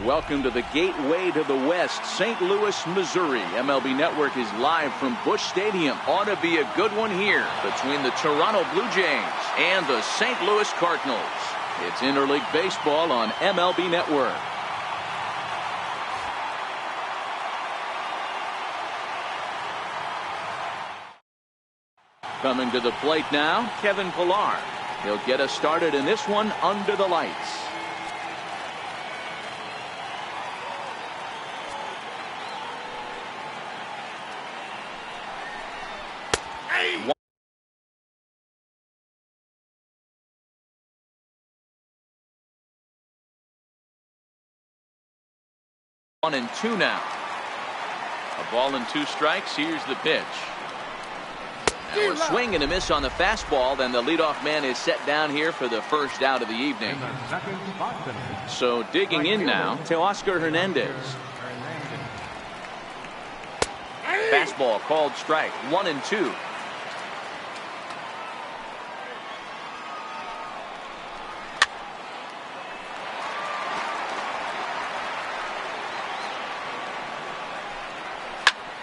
Welcome to the gateway to the West, St. Louis, Missouri. MLB Network is live from Busch Stadium. Ought to be a good one here between the Toronto Blue Jays and the St. Louis Cardinals. It's Interleague Baseball on MLB Network. Coming to the plate now, Kevin Pillar. He'll get us started in this one under the lights. One and two now. A ball and two strikes. Here's the pitch. Now a swing and a miss on the fastball. Then the leadoff man is set down here for the first out of the evening. So digging in now to Oscar Hernandez. Fastball called strike. 1-2.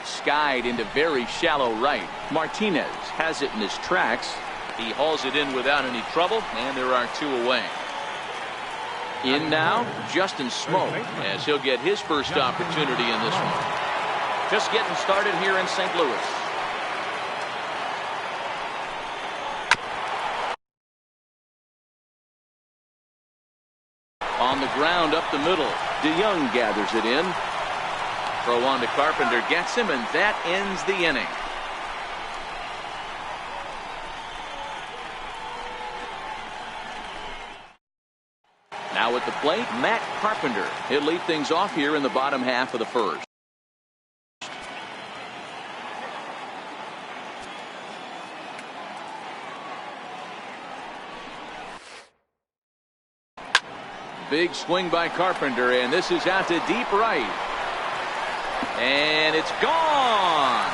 Skied into very shallow right. Martinez has it in his tracks. He hauls it in without any trouble, and there are two away. In now, Justin Smoak, as he'll get his first opportunity in this one. Just getting started here in St. Louis. On the ground up the middle, DeYoung gathers it in. Throw on to Carpenter, gets him, and that ends the inning. Now at the plate, Matt Carpenter. He'll lead things off here in the bottom half of the first. Big swing by Carpenter, and this is out to deep right. And it's gone.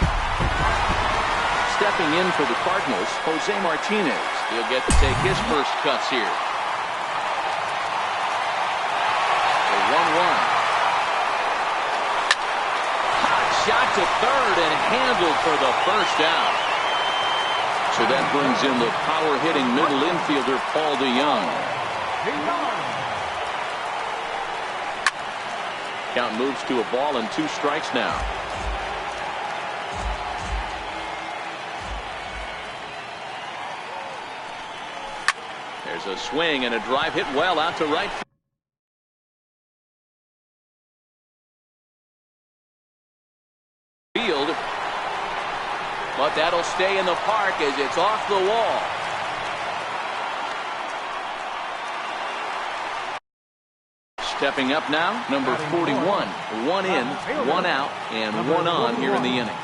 Stepping in for the Cardinals, Jose Martinez. He'll get to take his first cuts here. The 1-1. Hot shot to third and handled for the first out. So that brings in the power-hitting middle infielder Paul DeYoung. Count moves to a ball and two strikes now. There's a swing and a drive hit well out to right field. But that'll stay in the park as it's off the wall. Stepping up now, number 41. One in, one out, and one on here in the inning.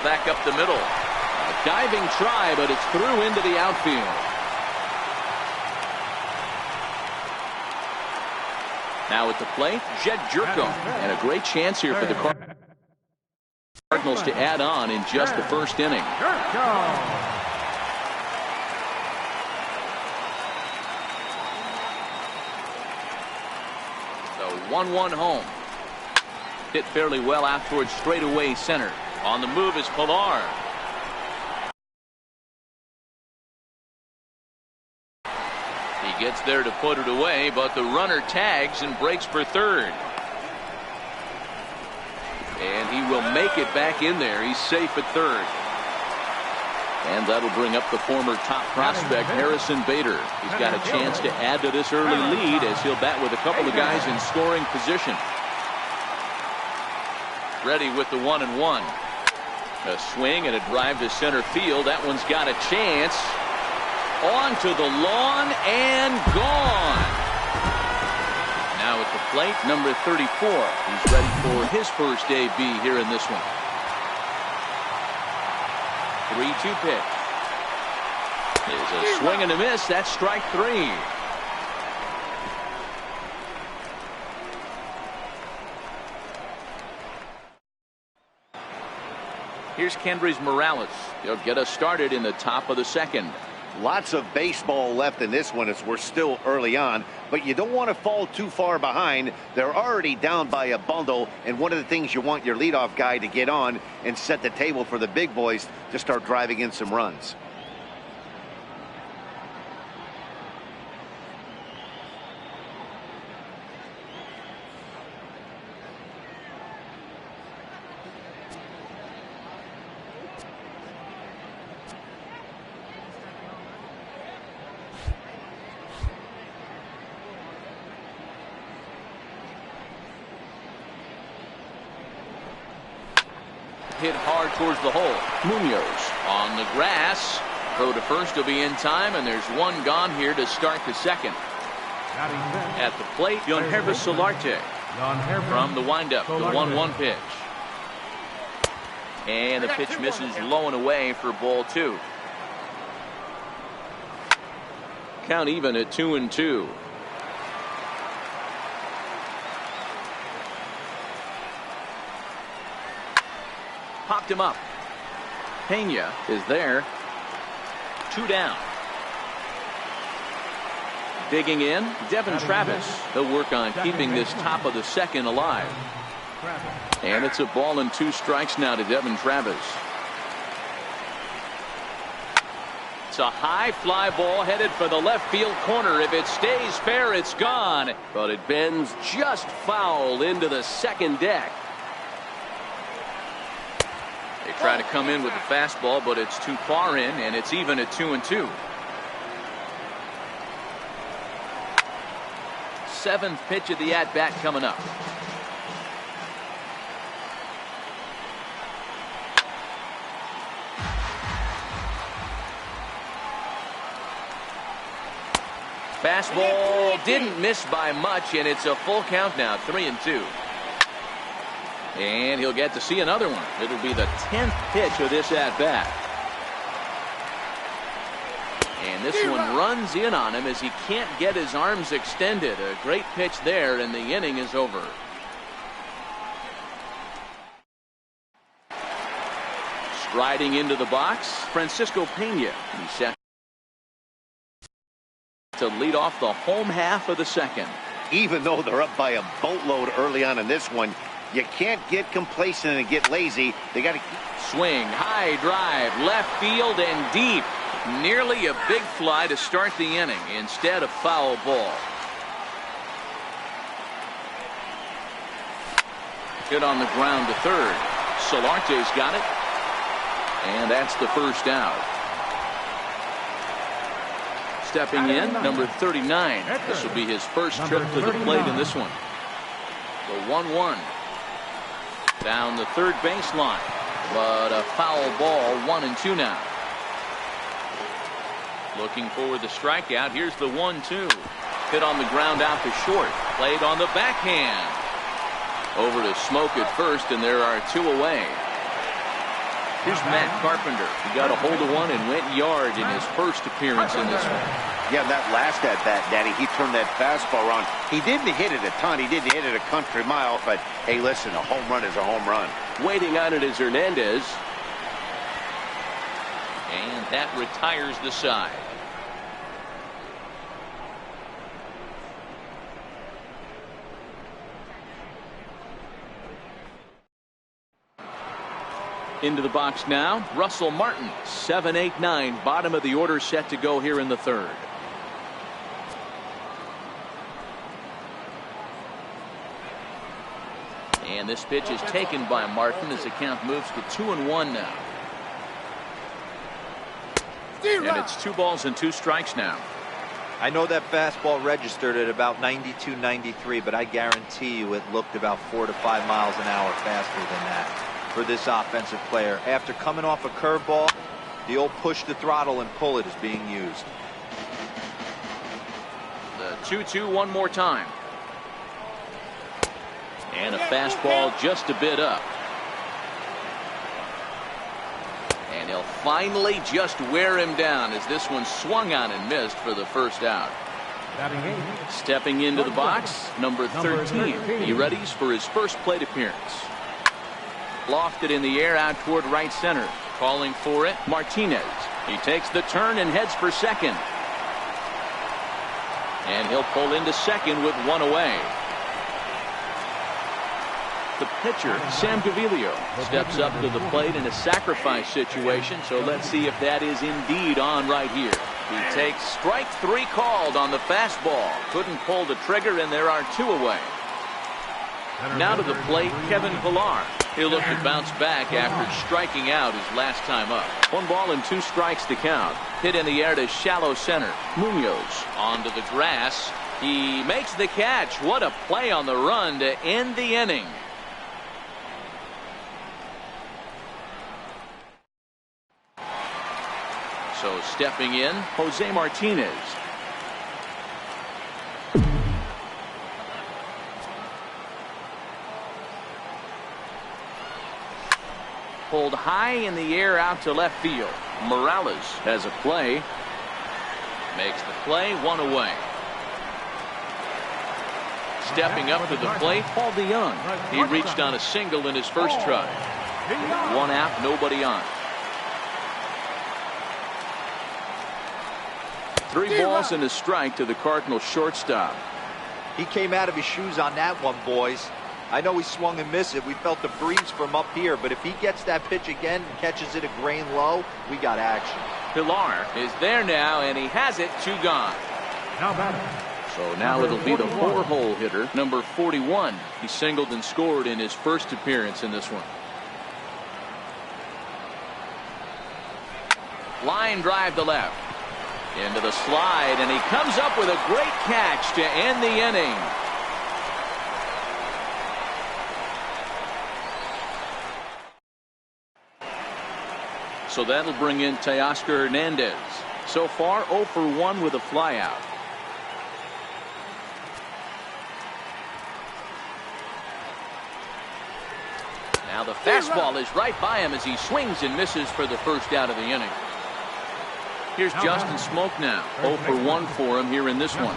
Back up the middle. A diving try, but it's through into the outfield. Now at the plate, Jed Jerko. And a great chance here for the Cardinals to add on in just the first inning. The 1-1 home. Hit fairly well out towards straightaway center. On the move is Pillar. He gets there to put it away, but the runner tags and breaks for third. And he will make it back in there. He's safe at third. And that'll bring up the former top prospect, Harrison Bader. He's got a chance to add to this early lead as he'll bat with a couple of guys in scoring position. Ready with the 1-1. A swing and a drive to center field. That one's got a chance. On to the lawn and gone. Now at the plate, number 34. He's ready for his first AB here in this one. 3-2 pitch. There's a swing and a miss. That's strike three. Here's Kendrys Morales. He'll get us started in the top of the second. Lots of baseball left in this one as we're still early on, but you don't want to fall too far behind. They're already down by a bundle, and one of the things you want your leadoff guy to get on and set the table for the big boys to start driving in some runs. Hit hard towards the hole. Munoz on the grass. Throw to first will be in time, and there's one gone here to start the second. At the plate, Mlb Solarte from the windup. The 1-1 pitch. And the pitch misses low and away for ball 2. Count even at 2-2. Popped him up. Pena is there. 2 down. Digging in, Devin Travis. They'll work on keeping this top of the second alive. And it's a ball and 2 strikes now to Devin Travis. It's a high fly ball headed for the left field corner. If it stays fair, it's gone. But it bends just foul into the second deck. They try to come in with the fastball, but it's too far in, and it's even at 2-2. 7th pitch of the at-bat coming up. Fastball didn't miss by much, and it's a full count now, 3-2. And he'll get to see another one. It'll be the 10th pitch of this at-bat. And this one runs in on him as he can't get his arms extended. A great pitch there, and the inning is over. Striding into the box, Francisco Pena. He's set to lead off the home half of the second. Even though they're up by a boatload early on in this one, you can't get complacent and get lazy. They got to swing, high drive, left field and deep. Nearly a big fly to start the inning. Instead, a foul ball. Hit on the ground to third. Solarte's got it. And that's the first out. Stepping in, number 39. This will be his first trip to the plate in this one. The 1-1. Down the third baseline, but a foul ball, 1-2 now. Looking for the strikeout. Here's the 1-2. Hit on the ground out to short. Played on the backhand. Over to Smoke at first, and there are 2 away. Here's Matt Carpenter. He got a hold of one and went yard in his first appearance in this one. Yeah, that last at-bat, Daddy, he turned that fastball on. He didn't hit it a ton. He didn't hit it a country mile, but, hey, listen, a home run is a home run. Waiting on it is Hernandez. And that retires the side. Into the box now, Russell Martin. 7, 8, 9, bottom of the order set to go here in the third. And this pitch is taken by Martin as the count moves to 2-1 now. And it's 2 balls and 2 strikes now. I know that fastball registered at about 92, 93, but I guarantee you it looked about 4 to 5 miles an hour faster than that for this offensive player. After coming off a curveball, the old push the throttle and pull it is being used. The 2-2 one more time. And a fastball just a bit up. And he'll finally just wear him down as this one swung on and missed for the first out. Stepping into the box, number 13. He readies for his first plate appearance. Lofted in the air out toward right center. Calling for it, Martinez. He takes the turn and heads for second. And he'll pull into second with one away. The pitcher, Sam Gaviglio, steps up to the plate in a sacrifice situation, so let's see if that is indeed on right here. He takes strike 3 called on the fastball. Couldn't pull the trigger, and there are 2 away. Now to the plate, Kevin Pillar. He'll look to bounce back after striking out his last time up. 1 ball and 2 strikes to count. Hit in the air to shallow center. Munoz onto the grass. He makes the catch. What a play on the run to end the inning. So stepping in, Jose Martinez. Pulled high in the air out to left field. Morales has a play. Makes the play, 1 away. Stepping up to the plate, Paul DeYoung. He reached on a single in his first try. 1 out, nobody on. 3 balls and a strike to the Cardinals shortstop. He came out of his shoes on that one, boys. I know he swung and missed it. We felt the breeze from up here, but if he gets that pitch again and catches it a grain low, we got action. Pillar is there now, and he has it, 2 gone. So now it'll be the 4-hole hitter, number 41. He singled and scored in his first appearance in this one. Line drive to left. Into the slide, and he comes up with a great catch to end the inning. So that'll bring in Teoscar Hernandez. So far 0 for 1 with a flyout. Now the fastball is right by him as he swings and misses for the first out of the inning. Here's Justin Smoke now. 0 for 1 for him here in this one.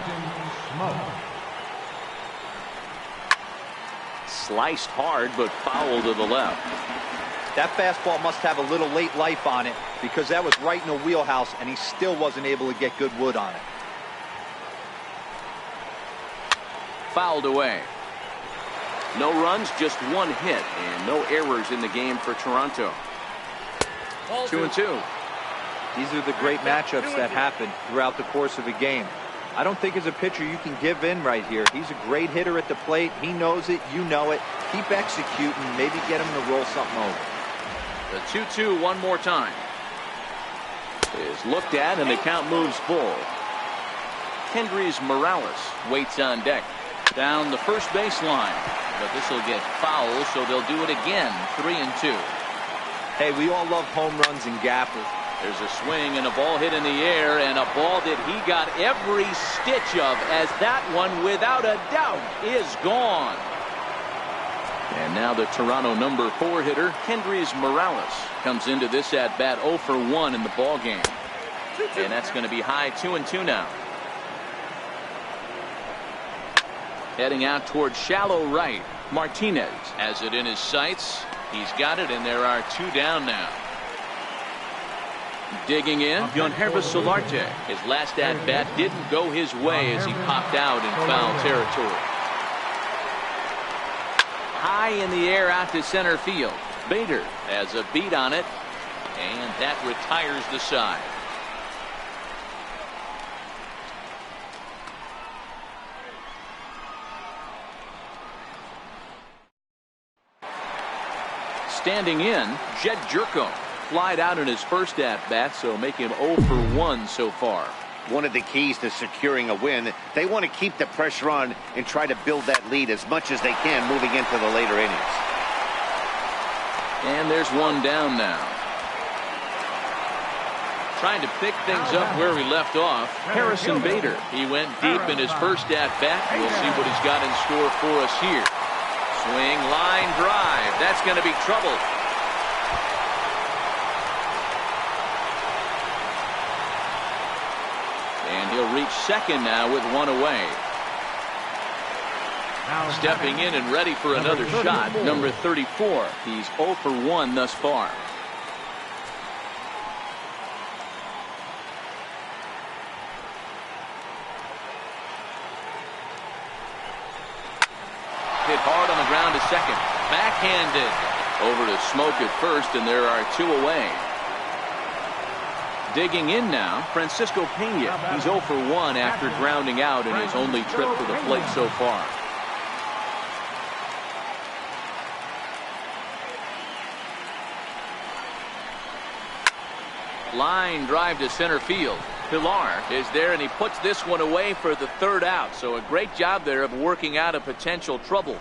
Sliced hard, but foul to the left. That fastball must have a little late life on it because that was right in the wheelhouse, and he still wasn't able to get good wood on it. Fouled away. No runs, just 1 hit, and no errors in the game for Toronto. 2-2. These are the great matchups that happen throughout the course of a game. I don't think as a pitcher you can give in right here. He's a great hitter at the plate. He knows it. You know it. Keep executing. Maybe get him to roll something over. The 2-2 one more time. Is looked at, and the count moves full. Kendrys Morales waits on deck. Down the first baseline. But this will get foul, so they'll do it again. 3-2. Hey, we all love home runs and gappers. There's a swing and a ball hit in the air, and a ball that he got every stitch of, as that one, without a doubt, is gone. And now the Toronto number 4 hitter, Kendrys Morales, comes into this at bat 0 for 1 in the ball game. And that's going to be high 2-2 now. Heading out toward shallow right. Martinez has it in his sights. He's got it, and there are 2 down now. Digging in, Yangervis Solarte. His last at-bat didn't go his way as he popped out in foul territory. High in the air out to center field. Bader has a beat on it, and that retires the side. Standing in, Jed Jerko. Flied out in his first at-bat, so make him 0 for 1 so far. One of the keys to securing a win, they want to keep the pressure on and try to build that lead as much as they can moving into the later innings. And there's 1 down now. Trying to pick things up where we left off, Harrison Bader. He went deep in his first at-bat. We'll see what he's got in store for us here. Swing, line drive. That's going to be trouble. And he'll reach second now with 1 away. Stepping in and ready for another shot, number 34. He's 0 for 1 thus far. Hit hard on the ground to second. Backhanded. Over to Smoke at first, and there are 2 away. Digging in now, Francisco Pena. He's 0 for 1 after grounding out in his only trip to the plate so far. Line drive to center field. Pilar is there, and he puts this one away for the 3rd out. So a great job there of working out a potential trouble.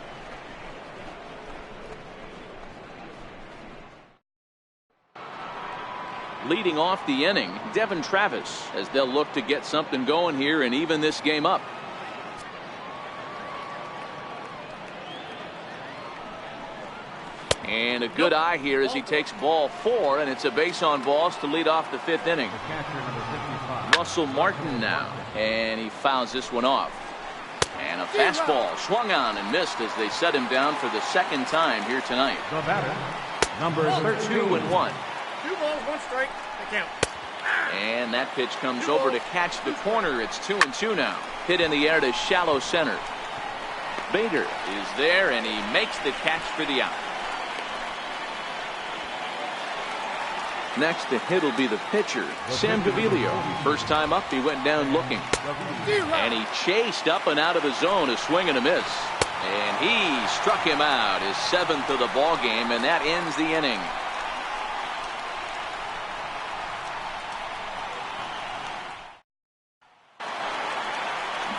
Leading off the inning, Devin Travis, as they'll look to get something going here and even this game up. And a good eye here as he takes ball 4, and it's a base on balls to lead off the 5th inning. Russell Martin now, and he fouls this one off. And a fastball swung on and missed as they set him down for the 2nd time here tonight. The batter, number 13. 2-1. 2 balls, 1 strike. The count. And that pitch comes over to catch the corner. It's 2-2 now. Hit in the air to shallow center. Bader is there, and he makes the catch for the out. Next to hit will be the pitcher, Sam Gaviglio. First time up, he went down looking. And he chased up and out of the zone, a swing and a miss. And he struck him out, his 7th of the ball game, and that ends the inning.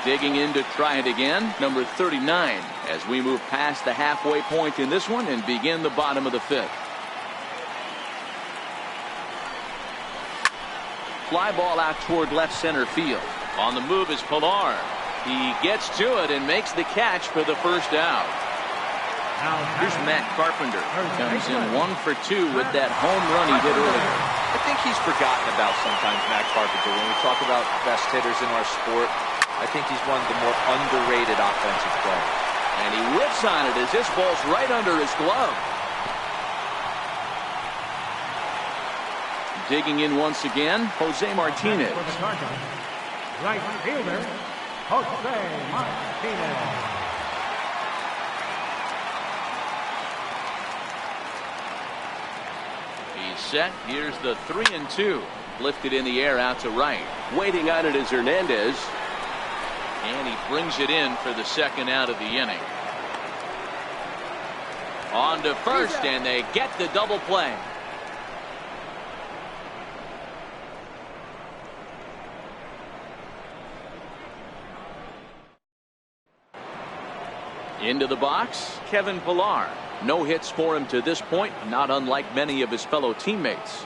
Digging in to try it again, number 39, as we move past the halfway point in this one and begin the bottom of the 5th. Fly ball out toward left center field. On the move is Pilar. He gets to it and makes the catch for the 1st out. Here's Matt Carpenter. Comes in 1 for 2 with that home run he did earlier. I think he's forgotten about sometimes, Matt Carpenter. When we talk about best hitters in our sport, I think he's one of the more underrated offensive players. And he whips on it as this ball's right under his glove. Digging in once again, Jose Martinez. Right fielder, Jose Martinez. He's set. Here's the 3-2. Lifted in the air out to right. Waiting on it is Hernandez. And he brings it in for the 2nd out of the inning. On to first, and they get the double play. Into the box, Kevin Pilar. No hits for him to this point, not unlike many of his fellow teammates.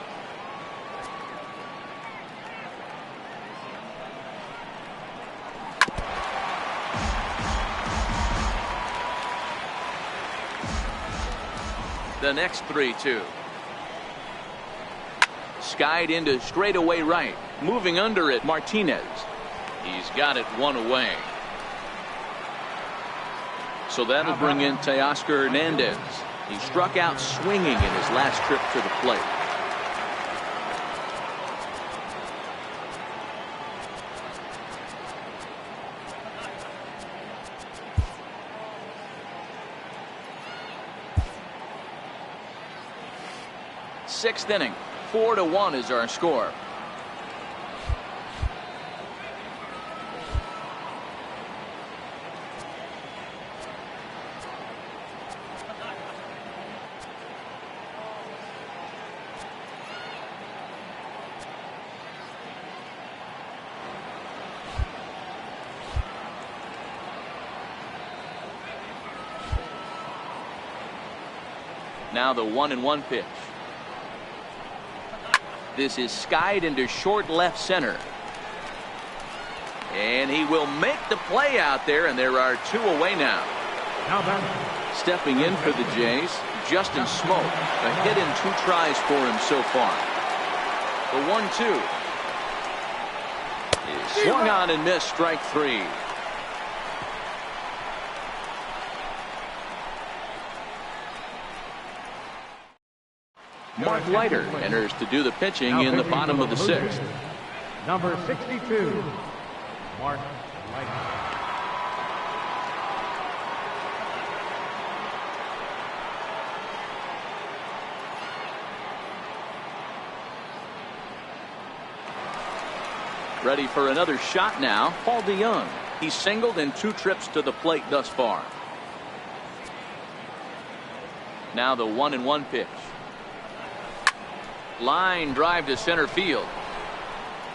The next 3-2. Skied into straightaway right. Moving under it, Martinez. He's got it 1 away. So that'll bring in Teoscar Hernandez. He struck out swinging in his last trip to the plate. Sixth inning, 4-1 is our score. Now the 1-1 pitch. This is skied into short left center. And he will make the play out there, and there are 2 away now. Stepping in for the Jays, Justin Smoke. A hit in 2 tries for him so far. The 1-2 is swung on and missed, strike 3. Mark Leiter enters to do the pitching in the bottom of the sixth. Number 62, Mark Leiter. Ready for another shot now, Paul DeYoung. He's singled in 2 trips to the plate thus far. Now the 1-1 pitch. Line drive to center field.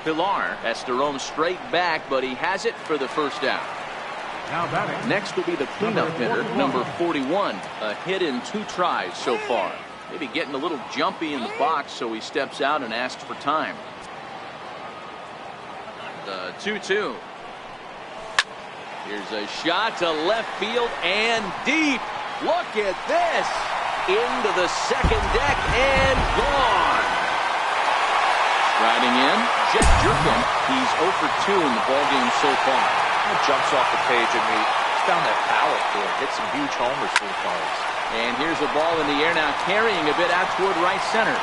Pilar has to roam straight back, but he has it for the first out. Next will be the cleanup hitter, number 41. A hit in 2 tries so far. Maybe getting a little jumpy in the box, so he steps out and asks for time. The 2-2. Here's a shot to left field and deep. Look at this. Into the second deck and gone. Riding in, Jet Jerkin. He's 0 for 2 in the ballgame so far. It jumps off the page and he's found that power for it. Hit some huge homers for the Cards. And here's a ball in the air now, carrying a bit out toward right center.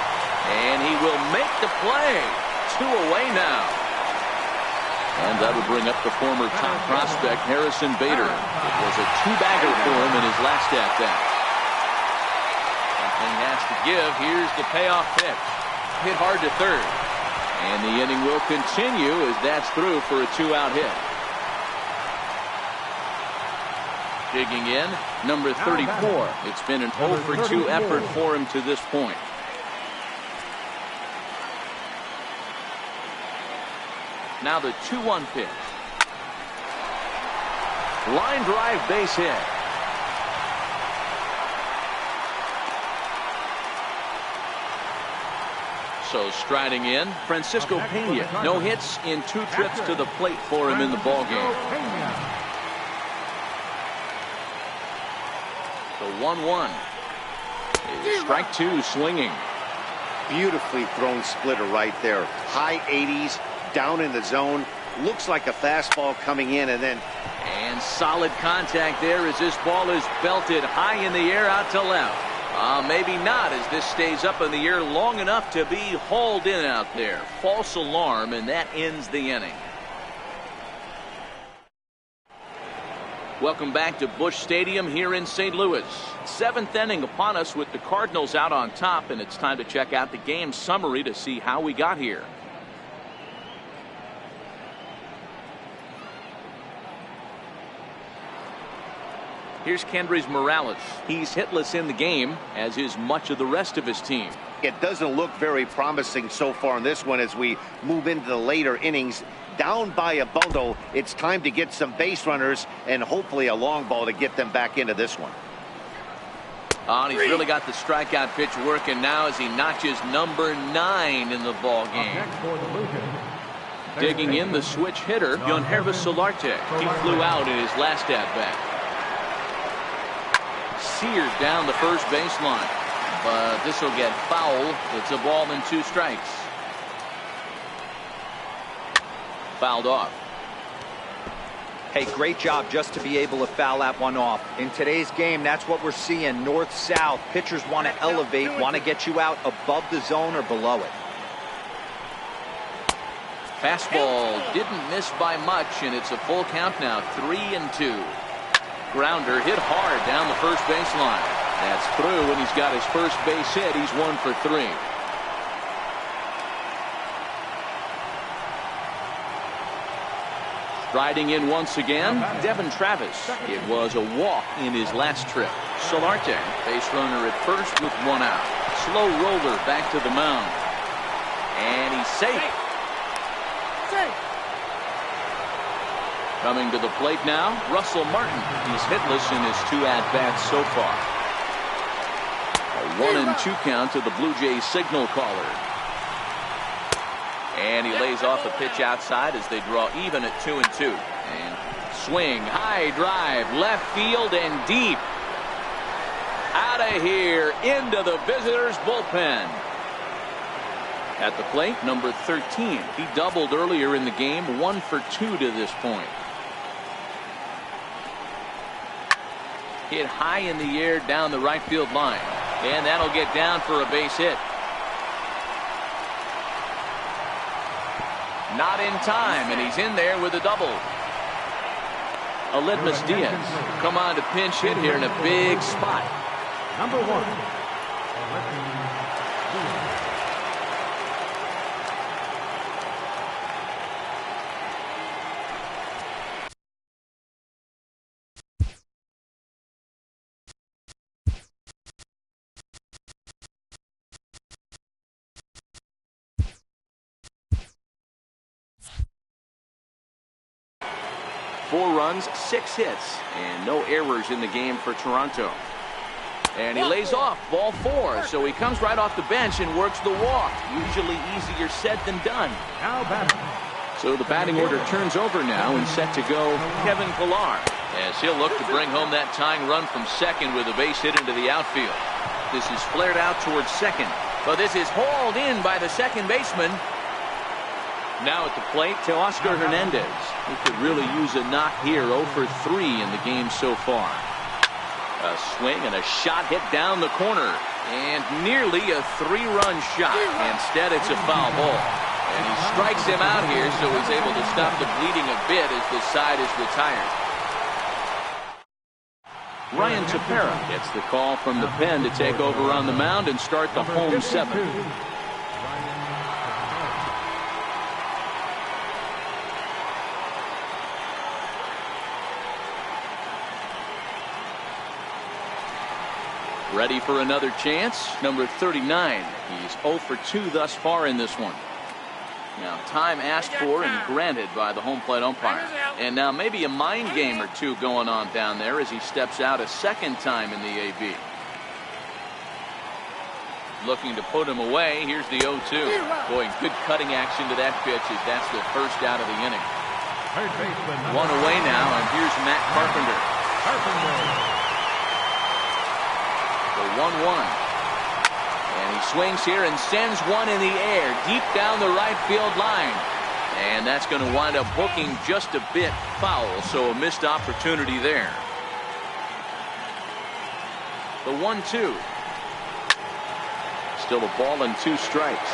And he will make the play. 2 away now. And that would bring up the former top prospect, Harrison Bader. It was a 2-bagger for him in his last at-bat. Something has to give. Here's the payoff pitch. Hit hard to third. And the inning will continue as that's through for a 2-out hit. Digging in, number 34. It's been an 0 for 2 effort for him to this point. Now the 2-1 pitch. Line drive, base hit. So striding in, Francisco Pena. No hits in 2 trips to the plate for him in the ballgame. The 1-1 is strike 2, swinging. Beautifully thrown splitter right there. High 80s, down in the zone. Looks like a fastball coming in, and solid contact there as this ball is belted high in the air out to left. Maybe not, as this stays up in the air long enough to be hauled in out there. False alarm, and that ends the inning. Welcome back to Busch Stadium here in St. Louis. 7th inning upon us with the Cardinals out on top, and it's time to check out the game summary to see how we got here. Here's Kendrys Morales. He's hitless in the game, as is much of the rest of his team. it doesn't look very promising so far in this one as we move into the later innings. Down by a bundle, it's time to get some base runners and hopefully a long ball to get them back into this one. Oh, and he's really got the strikeout pitch working now as he notches number 9 in the ball game. Digging in, the switch hitter, Yonhervis Solarte. He flew out in his last at-bat. Sears down the first baseline, but this will get foul. It's a ball and 2 strikes. Fouled off. Hey, great job just to be able to foul that one off. In today's game, that's what we're seeing. North-south. Pitchers want to elevate, want to get you out above the zone or below it. Fastball didn't miss by much, and it's a full count now, 3-2. Grounder hit hard down the first baseline. That's through, and he's got his first base hit. He's 1 for 3. Riding in once again, Devin Travis. It was a walk in his last trip. Solarte, base runner at first with 1 out. Slow roller back to the mound. And he's safe. Coming to the plate now, Russell Martin. He's hitless in his 2 at-bats so far. A 1-2 count to the Blue Jays signal caller. And he lays off a pitch outside as they draw even at 2-2. And swing, high drive, left field and deep. Out of here, into the visitors' bullpen. At the plate, number 13. He doubled earlier in the game, 1 for 2 to this point. Hit high in the air down the right field line. And that'll get down for a base hit. Not in time, and he's in there with a double. Mlb Diaz come on to pinch hit here in a big spot. Number 1. Mlb Diaz. 4 runs, 6 hits, and no errors in the game for Toronto. And he lays off, ball 4, so he comes right off the bench and works the walk. Usually easier said than done. Now batting. So the batting order turns over now, and set to go Kevin Pillar, as he'll look to bring home that tying run from second with a base hit into the outfield. This is flared out towards second, but this is hauled in by the second baseman. Now at the plate, Teoscar Hernandez. He could really use a knock here. 0 for 3 in the game so far. A swing and a shot hit down the corner, and nearly a 3-run shot. Instead, it's a foul ball, and he strikes him out here, so he's able to stop the bleeding a bit as the side is retired. Ryan Tepera gets the call from the pen to take over on the mound and start the home 7. Ready for another chance. Number 39. He's 0 for 2 thus far in this one. Now time asked for and granted by the home plate umpire. And now maybe a mind game or two going on down there as he steps out a second time in the AB. Looking to put him away. Here's the 0-2. Boy, good cutting action to that pitch as that's the first out of the inning. One away now, and here's Matt Carpenter. The 1-1. And he swings here and sends one in the air deep down the right field line. And that's going to wind up hooking just a bit foul, so a missed opportunity there. The 1-2. Still a ball and 2 strikes.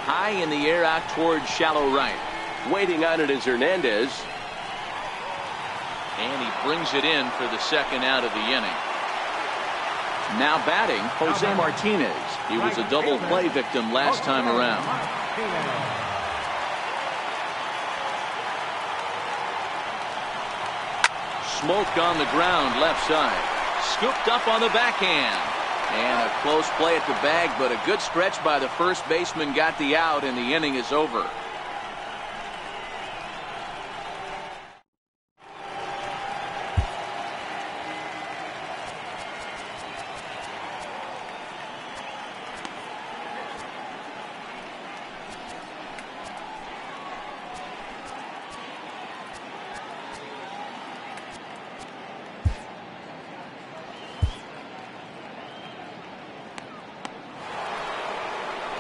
High in the air out towards shallow right. Waiting on it is Hernandez. And he brings it in for the second out of the inning. Now batting, Jose Martinez. He was a double play victim last time around. Smoke on the ground left side. Scooped up on the backhand. And a close play at the bag, but a good stretch by the first baseman got the out, and the inning is over.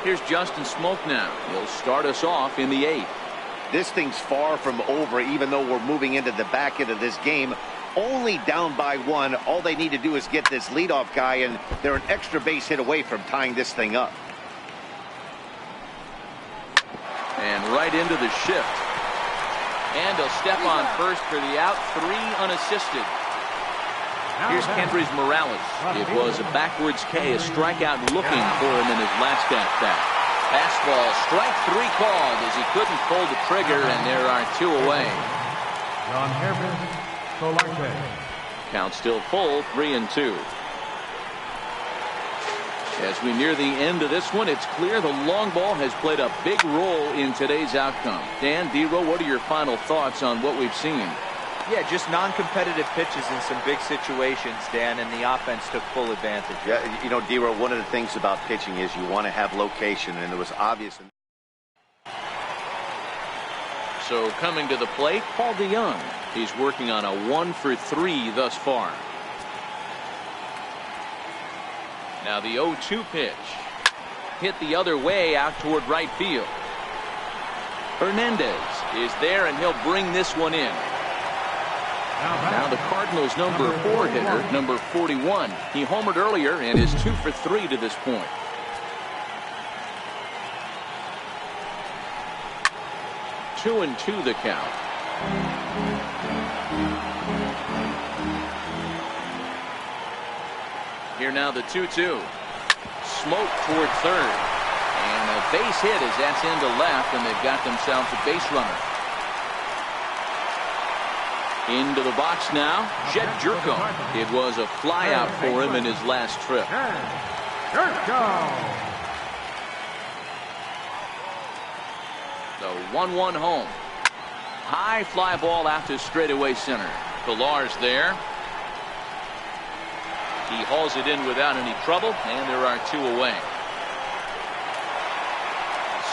Here's Justin Smoke now. He'll start us off in the 8th. This thing's far from over, even though we're moving into the back end of this game. Only down by 1. All they need to do is get this leadoff guy, and they're an extra base hit away from tying this thing up. And right into the shift. And he'll step on first for the out. 3 unassisted. Here's Kendrys Morales. It was a backwards K, a strikeout looking for him in his last at-bat. Fastball, strike 3 called as he couldn't pull the trigger, and there are 2 away. Count still full, 3-2. As we near the end of this one, it's clear the long ball has played a big role in today's outcome. Dan, D-Row, what are your final thoughts on what we've seen? Yeah, just non-competitive pitches in some big situations, Dan, and the offense took full advantage. Yeah, you know, D-Row, one of the things about pitching is you want to have location, and it was obvious. So coming to the plate, Paul DeYoung. He's working on a 1 for 3 thus far. Now the 0-2 pitch. Hit the other way out toward right field. Hernandez is there, and he'll bring this one in. Now the Cardinals' number 4 hitter, number 41. He homered earlier and is 2 for 3 to this point. Two and two the count. Here now the 2-2. Smoke toward third. And a base hit as that's into left, and they've got themselves a base runner. Into the box now, Jed Jerko. It was a fly out for him in his last trip. The 1-1 home. High fly ball out to straightaway center. Pilar's there. He hauls it in without any trouble, and there are 2 away.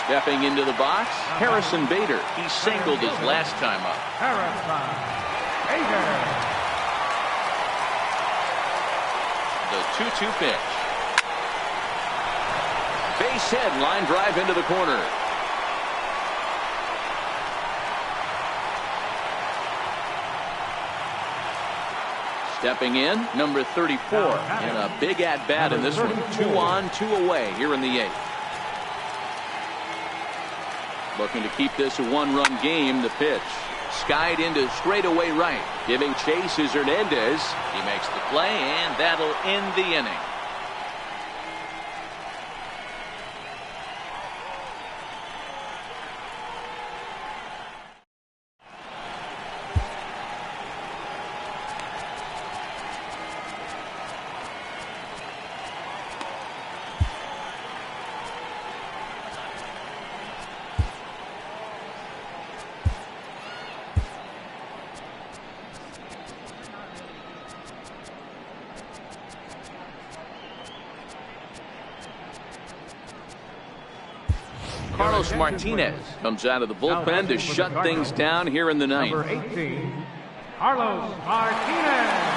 Stepping into the box, Harrison Bader. He singled his last time up. The 2-2 pitch. Base hit, line drive into the corner. Stepping in, number 34, and a big at-bat in this one. 2 on, 2 away here in the 8th. Looking to keep this a 1-run game. The pitch. Skied into straightaway right. Giving chase is Hernandez. He makes the play, and that'll end the inning. Carlos Martinez comes out of the bullpen to shut things down here in the 9th. Number 18, Carlos Martinez.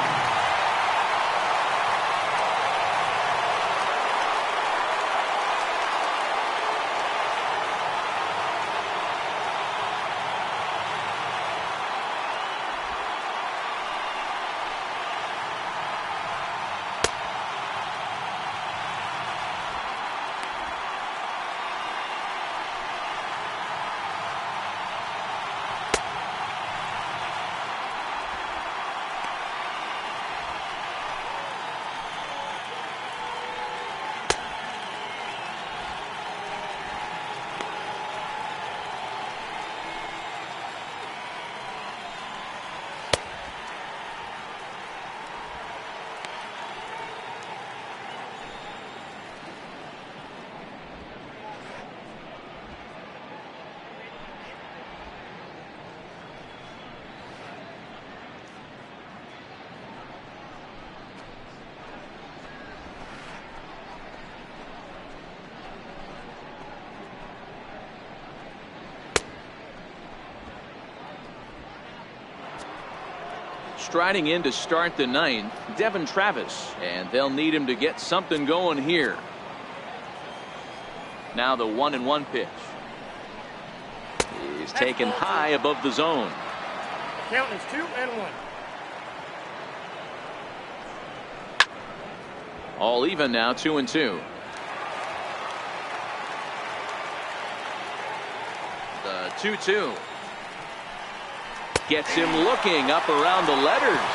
Striding in to start the 9th, Devin Travis, and they'll need him to get something going here. Now the 1-1 pitch. He's taken high above the zone. Count is 2-1. All even now, 2-2. The 2-2. Gets him looking up around the letters.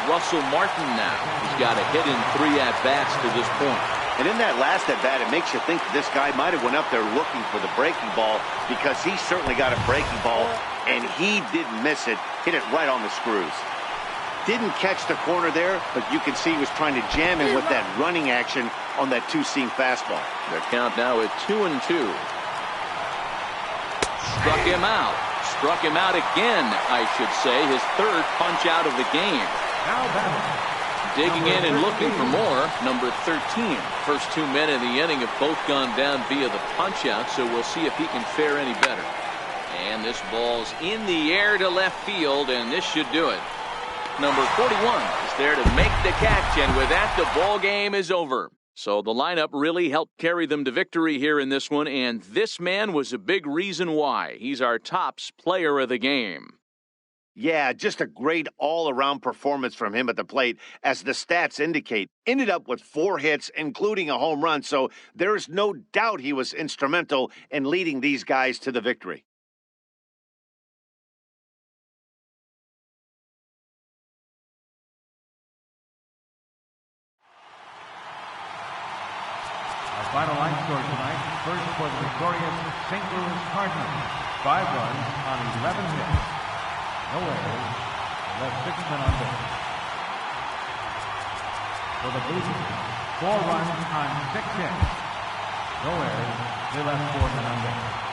Russell Martin now. He's got a hit in 3 at-bats to this point. And in that last at-bat, it makes you think that this guy might have went up there looking for the breaking ball, because he certainly got a breaking ball, and he didn't miss it. Hit it right on the screws. Didn't catch the corner there, but you can see he was trying to jam him with that running action on that 2-seam fastball. The count now at 2-2. Struck him out. Struck him out again, I should say. His 3rd punch out of the game. Digging in and looking for more, number 13. First 2 men in the inning have both gone down via the punch out, so we'll see if he can fare any better. And this ball's in the air to left field, and this should do it. Number 41 is there to make the catch, and with that, the ball game is over. So the lineup really helped carry them to victory here in this one, and this man was a big reason why. He's our tops player of the game. Yeah, just a great all-around performance from him at the plate, as the stats indicate. Ended up with 4 hits, including a home run, so there's no doubt he was instrumental in leading these guys to the victory. Our final line score tonight, first for the victorious St. Louis Cardinals, 5 runs on 11 hits. No errors, left 6 men on base. For the Blue Jays, 4 runs on 6 hits. No errors, they left 4 men on base.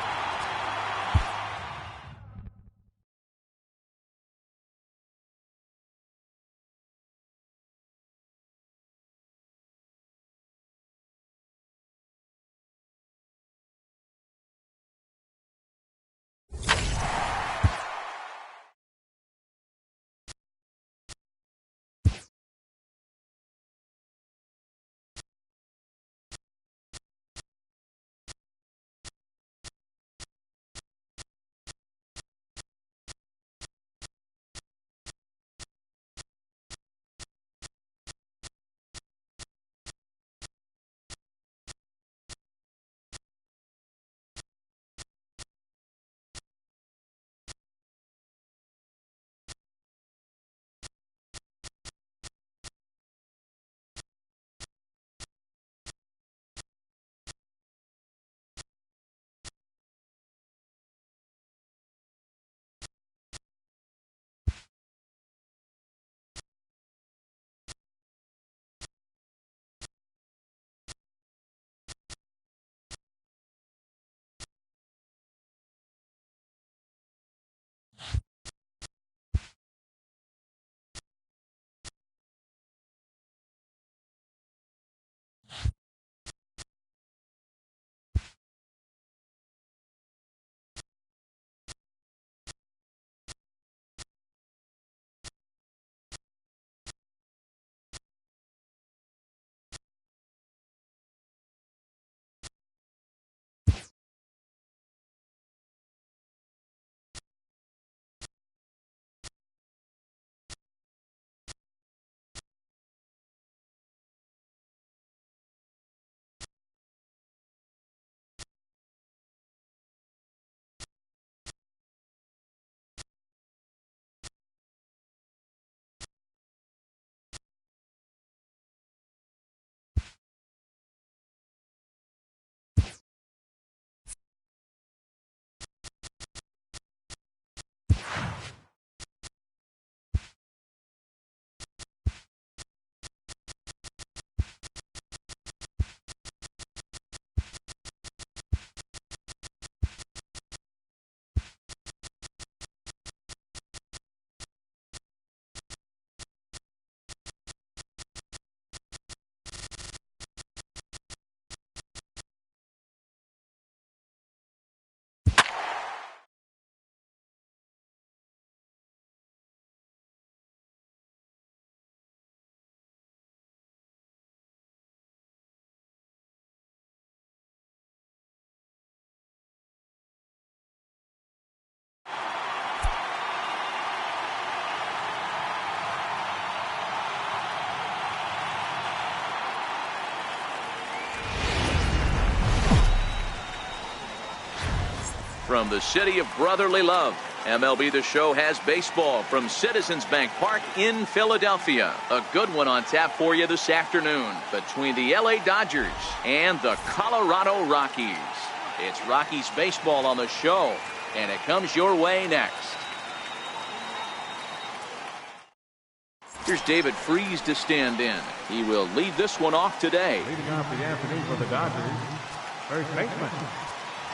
From the city of brotherly love, MLB The Show has baseball from Citizens Bank Park in Philadelphia. A good one on tap for you this afternoon between the LA Dodgers and the Colorado Rockies. It's Rockies baseball on the show, and it comes your way next. Here's David Freese to stand in. He will lead this one off today. Leading off the afternoon for the Dodgers, first baseman,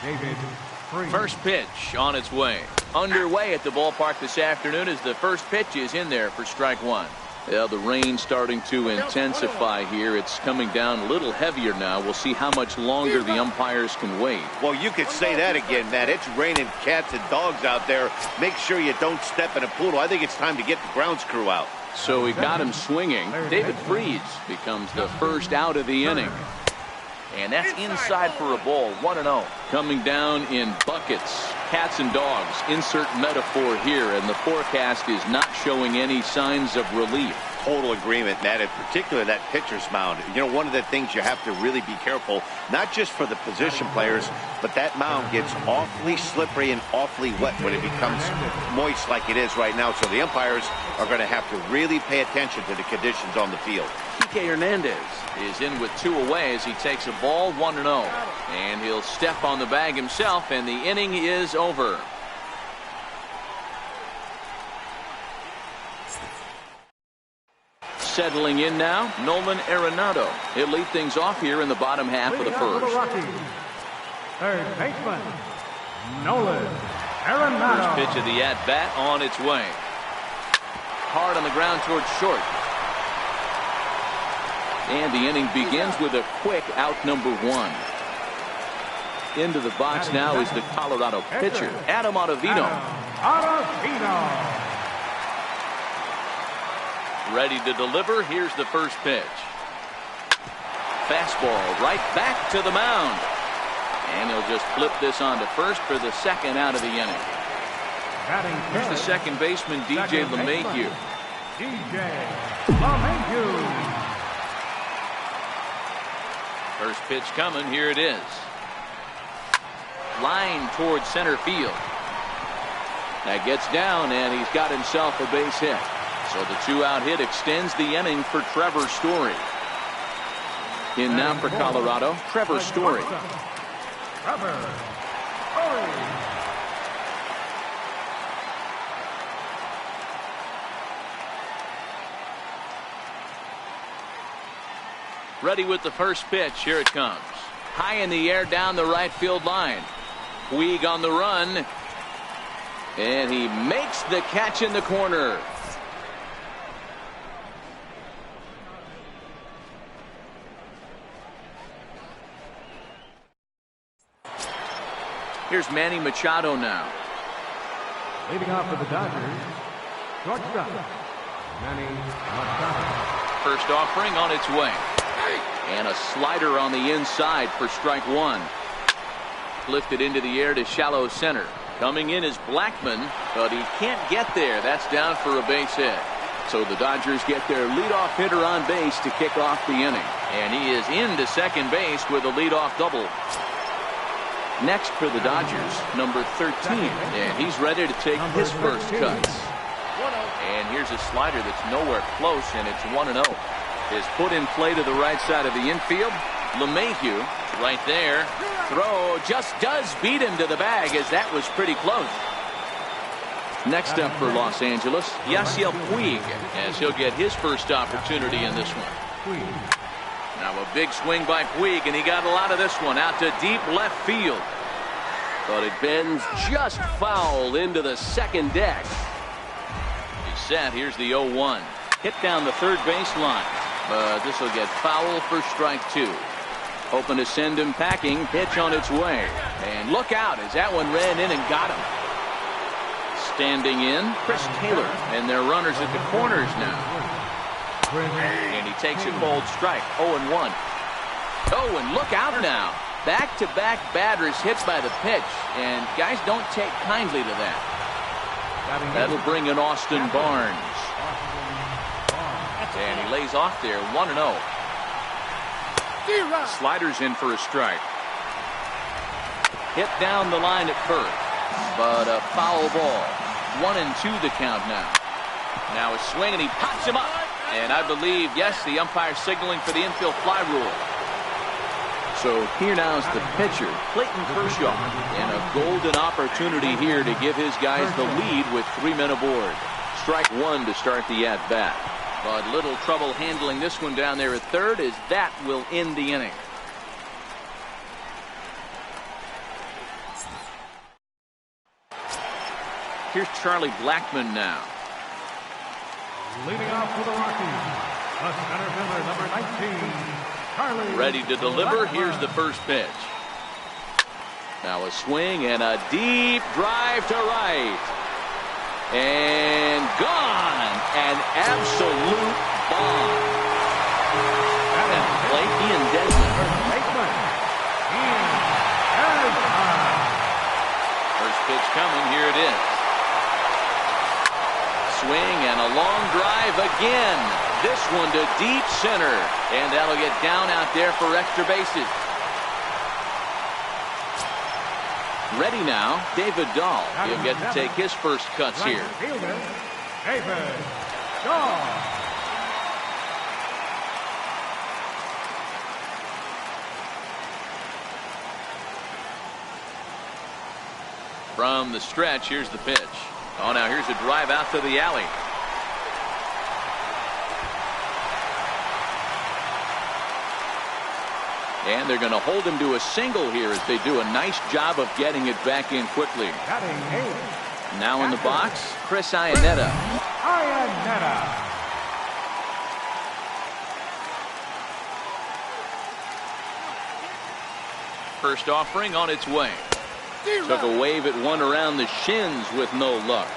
David Freese. First pitch on its way. Underway at the ballpark this afternoon as the first pitch is in there for strike 1. Well, the rain starting to intensify here. It's coming down a little heavier now. We'll see how much longer the umpires can wait. Well, you could say that again, Matt. It's raining cats and dogs out there. Make sure you don't step in a poodle. I think it's time to get the grounds crew out. So we got him swinging. David Freese becomes the first out of the inning. And that's inside for a ball. 1-0. Coming down in buckets. Cats and dogs. Insert metaphor here. And the forecast is not showing any signs of relief. Total agreement, Matt. In particular, that pitcher's mound. You know, one of the things you have to really be careful, not just for the position players, but that mound gets awfully slippery and awfully wet when it becomes moist like it is right now. So the umpires are going to have to really pay attention to the conditions on the field. Kike Hernandez is in with 2 away as he takes a ball. 1-0. And he'll step on the bag himself, and the inning is over. Settling in now, Nolan Arenado. He'll lead things off here in the bottom half of the first. Third baseman, Nolan Arenado. First pitch of the at-bat on its way. Hard on the ground towards short. And the inning begins with a quick out number 1. Into the box now is the Colorado pitcher, Adam Ottavino. Ready to deliver. Here's the first pitch. Fastball right back to the mound. And he'll just flip this on to first for the second out of the inning. Here's the second baseman, DJ LeMahieu. First pitch coming. Here it is. Line towards center field. That gets down, and he's got himself a base hit. So the 2-out hit extends the inning for Trevor Story. In now for Colorado, Trevor Story. Ready with the first pitch. Here it comes. High in the air down the right field line. Puig on the run. And he makes the catch in the corner. Here's Manny Machado now. Leading off for the Dodgers, shortstop, Manny Machado. First offering on its way. And a slider on the inside for strike 1. Lifted into the air to shallow center. Coming in is Blackmon, but he can't get there. That's down for a base hit. So the Dodgers get their leadoff hitter on base to kick off the inning. And he is into second base with a leadoff double. Next for the Dodgers, number 13, and he's ready to take his first cuts. And here's a slider that's nowhere close, and it's 1-0. Is put in play to the right side of the infield. LeMahieu right there. Throw just does beat him to the bag, as that was pretty close. Next up for Los Angeles, Yasiel Puig, as he'll get his first opportunity in this one. Now a big swing by Puig, and he got a lot of this one out to deep left field. But it bends just foul into the second deck. He's set. Here's the 0-1. Hit down the third baseline. But this will get foul for strike 2. Hoping to send him packing. Pitch on its way. And look out as that one ran in and got him. Standing in, Chris Taylor. And they're runners at the corners now. And he takes a cold strike. 0-1. Oh, and look out now. Back-to-back batters hit by the pitch. And guys don't take kindly to that. That'll bring in Austin Barnes. And he lays off there. 1-0. Sliders in for a strike. Hit down the line at first. But a foul ball. 1-2 the count now. Now a swing, and he pops him up. And I believe, yes, the umpire signaling for the infield fly rule. So here now is the pitcher, Clayton Kershaw, and a golden opportunity here to give his guys the lead with 3 men aboard. Strike 1 to start the at-bat. But little trouble handling this one down there at third, as that will end the inning. Here's Charlie Blackmon now. Leading off for the Rockies, the center fielder, number 19, Charlie. Ready to deliver. Here's the first pitch. Now a swing and a deep drive to right. And gone. An absolute bomb. At plate, Ian Desmond. coming. Here it is. Swing and a long drive again. This one to deep center. And that'll get down out there for extra bases. Ready now, David Dahl. He'll get to take his first cuts here. Fielder, David Dahl. From the stretch, here's the pitch. Oh, now here's a drive out to the alley. And they're going to hold him to a single here as they do a nice job of getting it back in quickly. Now in the box, Chris Iannetta. First offering on its way. Took a wave at one around the shins with no luck.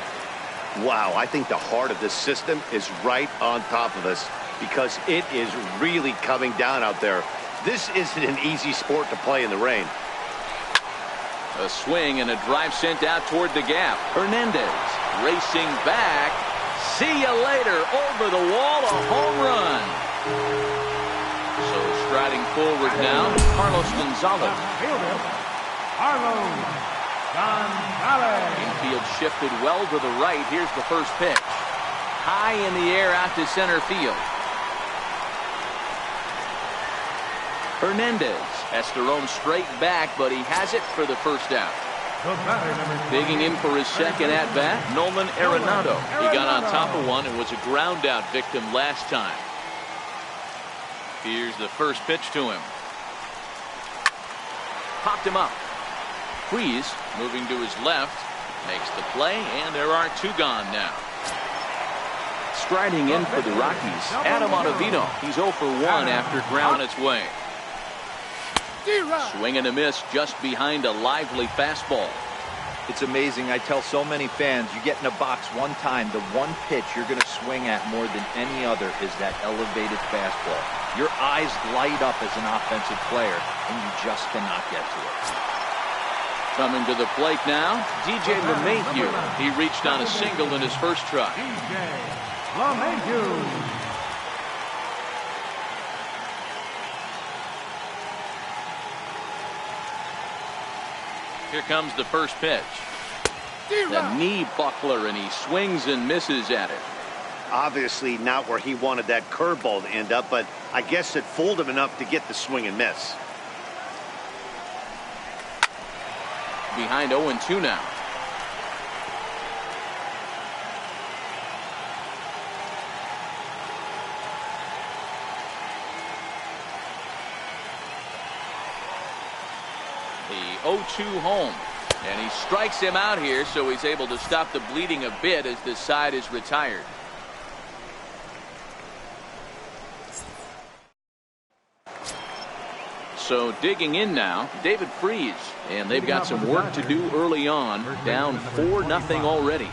Wow, I think the heart of this system is right on top of us because it is really coming down out there. This isn't an easy sport to play in the rain. A swing and a drive sent out toward the gap. Hernandez racing back. See you later. Over the wall, a home run. So striding forward now, Carlos Gonzalez. Infield shifted well to the right. Here's the first pitch. High in the air out to center field. Hernandez has to roam straight back, but he has it for the first out. Digging in for his second at-bat, Nolan Arenado. He got on top of one and was a ground-out victim last time. Here's the first pitch to him. Popped him up. Freeze moving to his left. Makes the play, and there are two gone now. Striding in for the Rockies, Adam Ottavino. He's 0 for 1 after ground its way. Swing and a miss just behind a lively fastball. It's amazing. I tell so many fans, you get in a box one time, the one pitch you're going to swing at more than any other is that elevated fastball. Your eyes light up as an offensive player, and you just cannot get to it. Coming to the plate now, DJ LeMahieu. He reached on a single in his first try. DJ LeMahieu. Here comes the first pitch. The knee buckler, and he swings and misses at it. Obviously not where he wanted that curveball to end up, but I guess it fooled him enough to get the swing and miss. Behind 0-2 now. The 0-2 home. And he strikes him out here, so he's able to stop the bleeding a bit as this side is retired. So digging in now, David Freeze. And they've got some work to do early on. Down 4-0 already.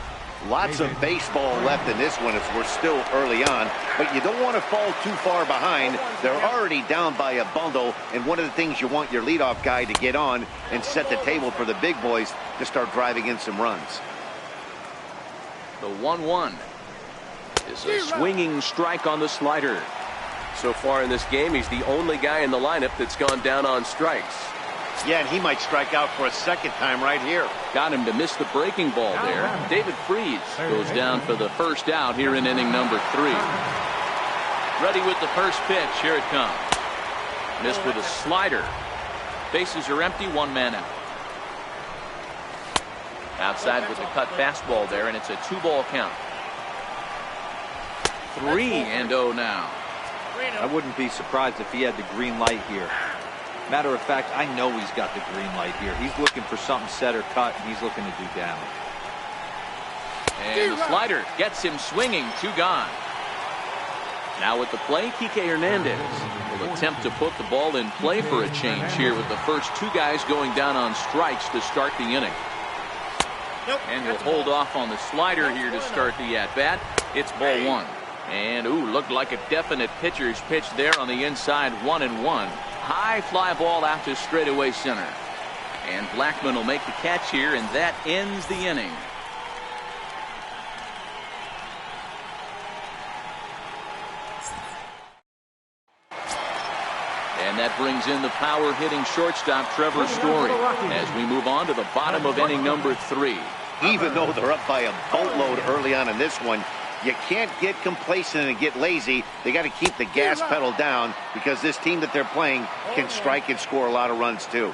Lots of baseball left in this one as we're still early on, but you don't want to fall too far behind. They're already down by a bundle, and one of the things you want your leadoff guy to get on and set the table for the big boys to start driving in some runs. The 1-1 is a swinging strike on the slider. So far in this game, he's the only guy in the lineup that's gone down on strikes. Yeah, and he might strike out for a second time right here. Got him to miss the breaking ball there. David Freeze goes down for the first out here in inning number 3. Ready with the first pitch. Here it comes. Missed with a slider. Bases are empty. One man out. Outside with the cut fastball there, and it's a 2-ball count. 3-0 now. I wouldn't be surprised if he had the green light here. Matter of fact, I know he's got the green light here. He's looking for something set or cut, and he's looking to do damage. And the slider gets him swinging. 2 gone. Now with the play, Kike Hernandez will attempt to put the ball in play for a change here with the first 2 guys going down on strikes to start the inning. And he'll hold off on the slider here to start the at-bat. It's ball 1. And, looked like a definite pitcher's pitch there on the inside. 1-1. High fly ball out to straightaway center. And Blackman will make the catch here, and that ends the inning. And that brings in the power-hitting shortstop Trevor Story as we move on to the bottom of inning number 3. Even though they're up by a boatload early on in this one, you can't get complacent and get lazy. They got to keep the gas pedal down because this team that they're playing can strike and score a lot of runs too.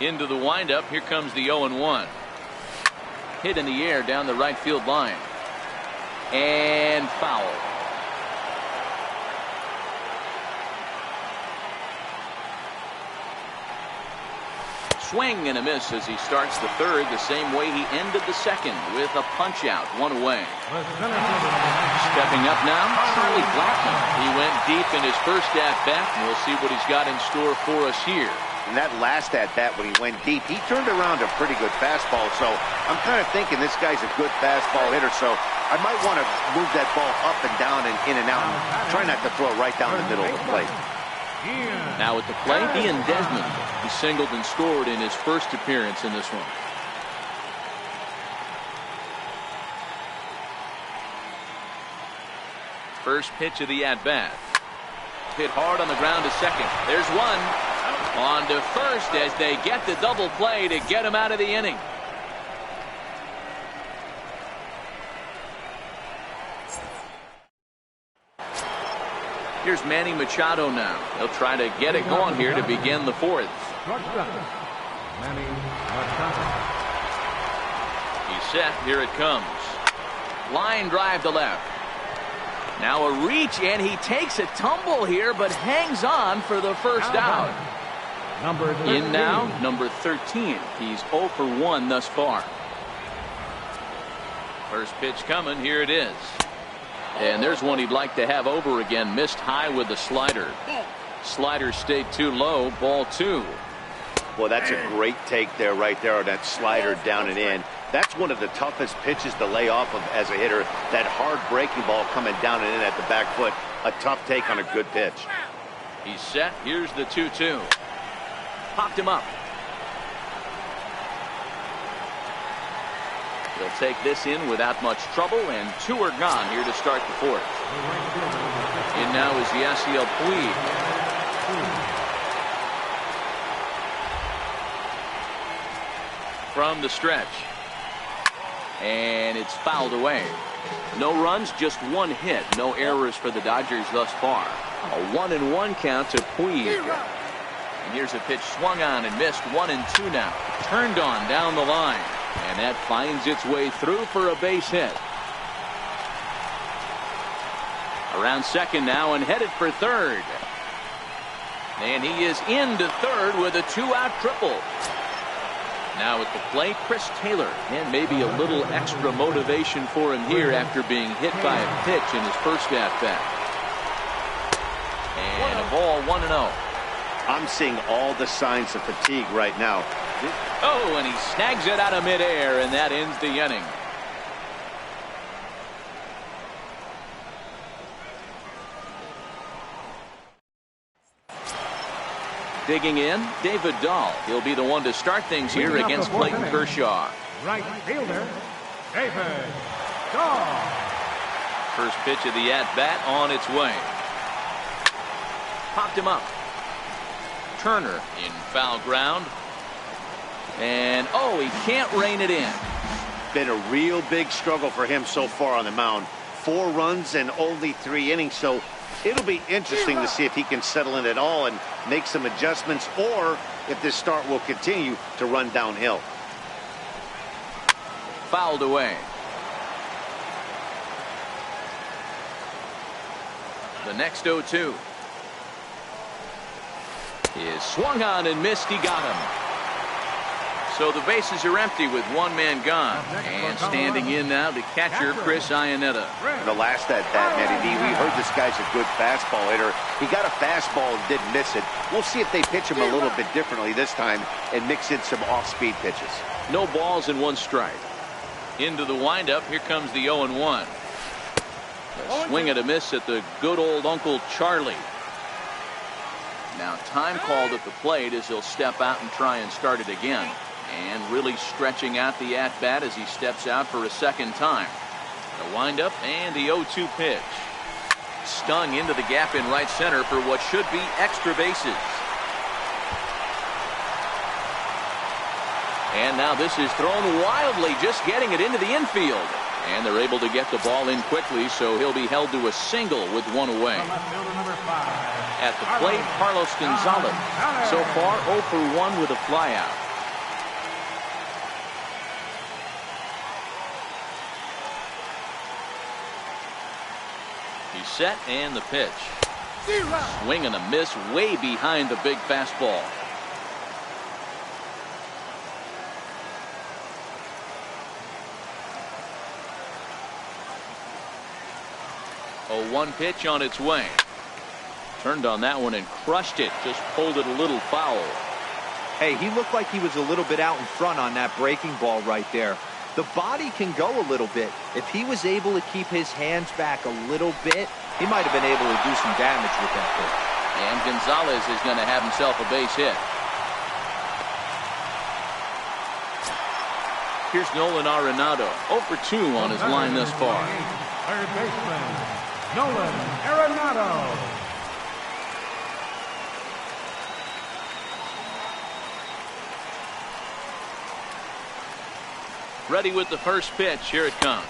Into the windup, here comes the 0-1. Hit in the air down the right field line. And foul. Swing and a miss as he starts the third the same way he ended the second with a punch out, 1 away. Stepping up now, Charlie Blackman. He went deep in his first at-bat, and we'll see what he's got in store for us here. And that last at-bat when he went deep, he turned around a pretty good fastball. So I'm kind of thinking this guy's a good fastball hitter. So I might want to move that ball up and down and in and out. And try not to throw it right down the middle of the plate. Now at the plate, Ian Desmond. He singled and scored in his first appearance in this one. First pitch of the at-bat. Hit hard on the ground to second. There's one. On to first as they get the double play to get him out of the inning. Here's Manny Machado now. He'll try to get it going here to begin the fourth. He's set. Here it comes. Line drive to left. Now a reach, and he takes a tumble here, but hangs on for the first out. In now, number 13. He's 0 for 1 thus far. First pitch coming. Here it is. And there's one he'd like to have over again. Missed high with the slider. Slider stayed too low. Ball 2. Well, that's a great take there, right there, on that slider down and in. That's one of the toughest pitches to lay off of as a hitter. That hard breaking ball coming down and in at the back foot. A tough take on a good pitch. He's set. Here's the 2-2. Popped him up. They'll take this in without much trouble, and 2 are gone here to start the fourth. In now is Yasiel Puig. From the stretch. And it's fouled away. No runs, just 1 hit. No errors for the Dodgers thus far. A 1-1 count to Puig. And here's a pitch swung on and missed. 1-2 now. Turned on down the line. And that finds its way through for a base hit. Around second now and headed for third. And he is into third with a 2-out triple. Now at the plate, Chris Taylor. And maybe a little extra motivation for him here after being hit by a pitch in his first at-bat. And a ball, 1-0. I'm seeing all the signs of fatigue right now. Oh, and he snags it out of midair, and that ends the inning. Digging in, David Dahl. He'll be the one to start things here against Clayton Kershaw. Right fielder, David Dahl. First pitch of the at-bat on its way. Popped him up. Turner in foul ground. And, oh, he can't rein it in. Been a real big struggle for him so far on the mound. 4 runs and only 3 innings, so it'll be interesting to see if he can settle in at all and make some adjustments, or if this start will continue to run downhill. Fouled away. The next 0-2 is swung on and missed. He got him. So the bases are empty with 1 man gone. And standing in now to catcher Chris Iannetta. The last at-bat, Matty D, we heard this guy's a good fastball hitter. He got a fastball and didn't miss it. We'll see if they pitch him a little bit differently this time and mix in some off-speed pitches. No balls and 1 strike. Into the windup, here comes the 0-1. A swing and a miss at the good old Uncle Charlie. Now time called at the plate as he'll step out and try and start it again. And really stretching out the at-bat as he steps out for a second time. The windup and the 0-2 pitch. Stung into the gap in right center for what should be extra bases. And now this is thrown wildly, just getting it into the infield. And they're able to get the ball in quickly, so he'll be held to a single with one away. At the plate, Carlos Gonzalez. So far, 0 for 1 with a flyout. He's set, and the pitch. Swing and a miss way behind the big fastball. A 1 pitch on its way. Turned on that one and crushed it. Just pulled it a little foul. Hey, he looked like he was a little bit out in front on that breaking ball right there. The body can go a little bit. If he was able to keep his hands back a little bit, he might have been able to do some damage with that pitch. And Gonzalez is going to have himself a base hit. Here's Nolan Arenado, 0 for 2 on his line thus far. Third baseman, Nolan Arenado. Ready with the first pitch. Here it comes.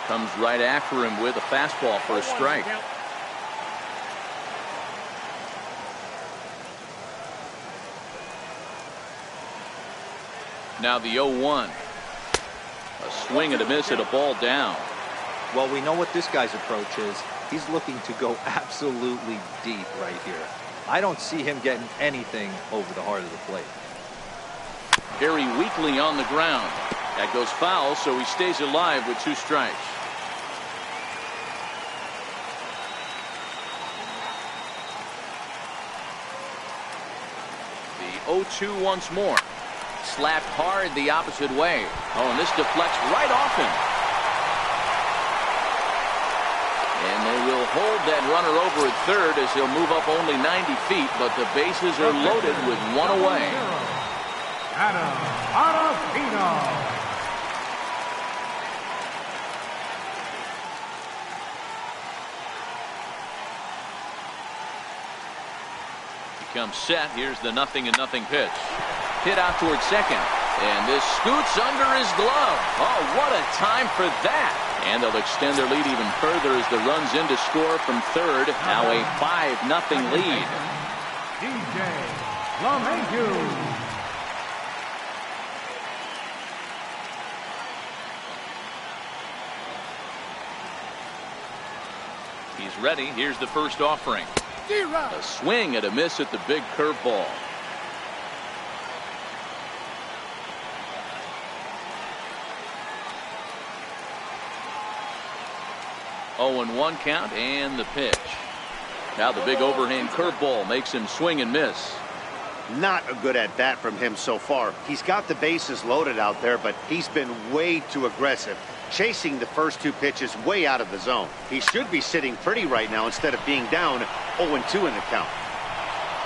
Comes right after him with a fastball for a strike. Now the 0-1. A swing and a miss at a ball down. Well, we know what this guy's approach is. He's looking to go absolutely deep right here. I don't see him getting anything over the heart of the plate. Very weakly on the ground. That goes foul, so he stays alive with 2 strikes. The 0-2 once more. Slapped hard the opposite way. Oh, and this deflects right off him. And they will hold that runner over at third as he'll move up only 90 feet, but the bases are loaded with 1 away. Adam Ottavino. Comes set. Here's the 0-0 pitch. Hit out towards second. And this scoots under his glove. Oh, what a time for that. And they'll extend their lead even further as the runs in to score from third. Now a 5-0 lead. DJ LeMahieu. He's ready. Here's the first offering. A swing and a miss at the big curveball. Oh, and 1 count and the pitch. Now the big overhand curveball makes him swing and miss. Not a good at bat from him so far. He's got the bases loaded out there, but he's been way too aggressive, chasing the first 2 pitches way out of the zone. He should be sitting pretty right now instead of being down 0-2 in the count.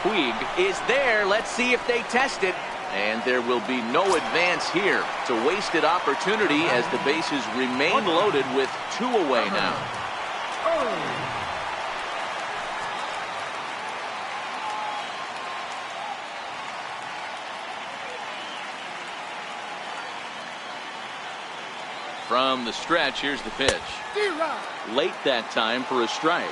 Puig is there. Let's see if they test it. And there will be no advance here. It's a wasted opportunity as the bases remain loaded with 2 away now. From the stretch, here's the pitch. Late that time for a strike.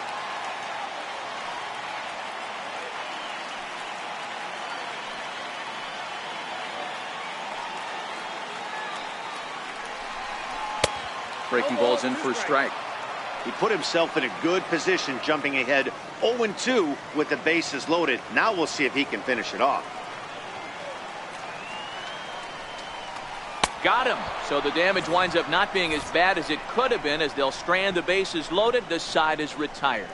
Breaking ball's in for a strike. He put himself in a good position jumping ahead 0-2 with the bases loaded. Now we'll see if he can finish it off. Got him. So the damage winds up not being as bad as it could have been as they'll strand the bases loaded. The side is retired.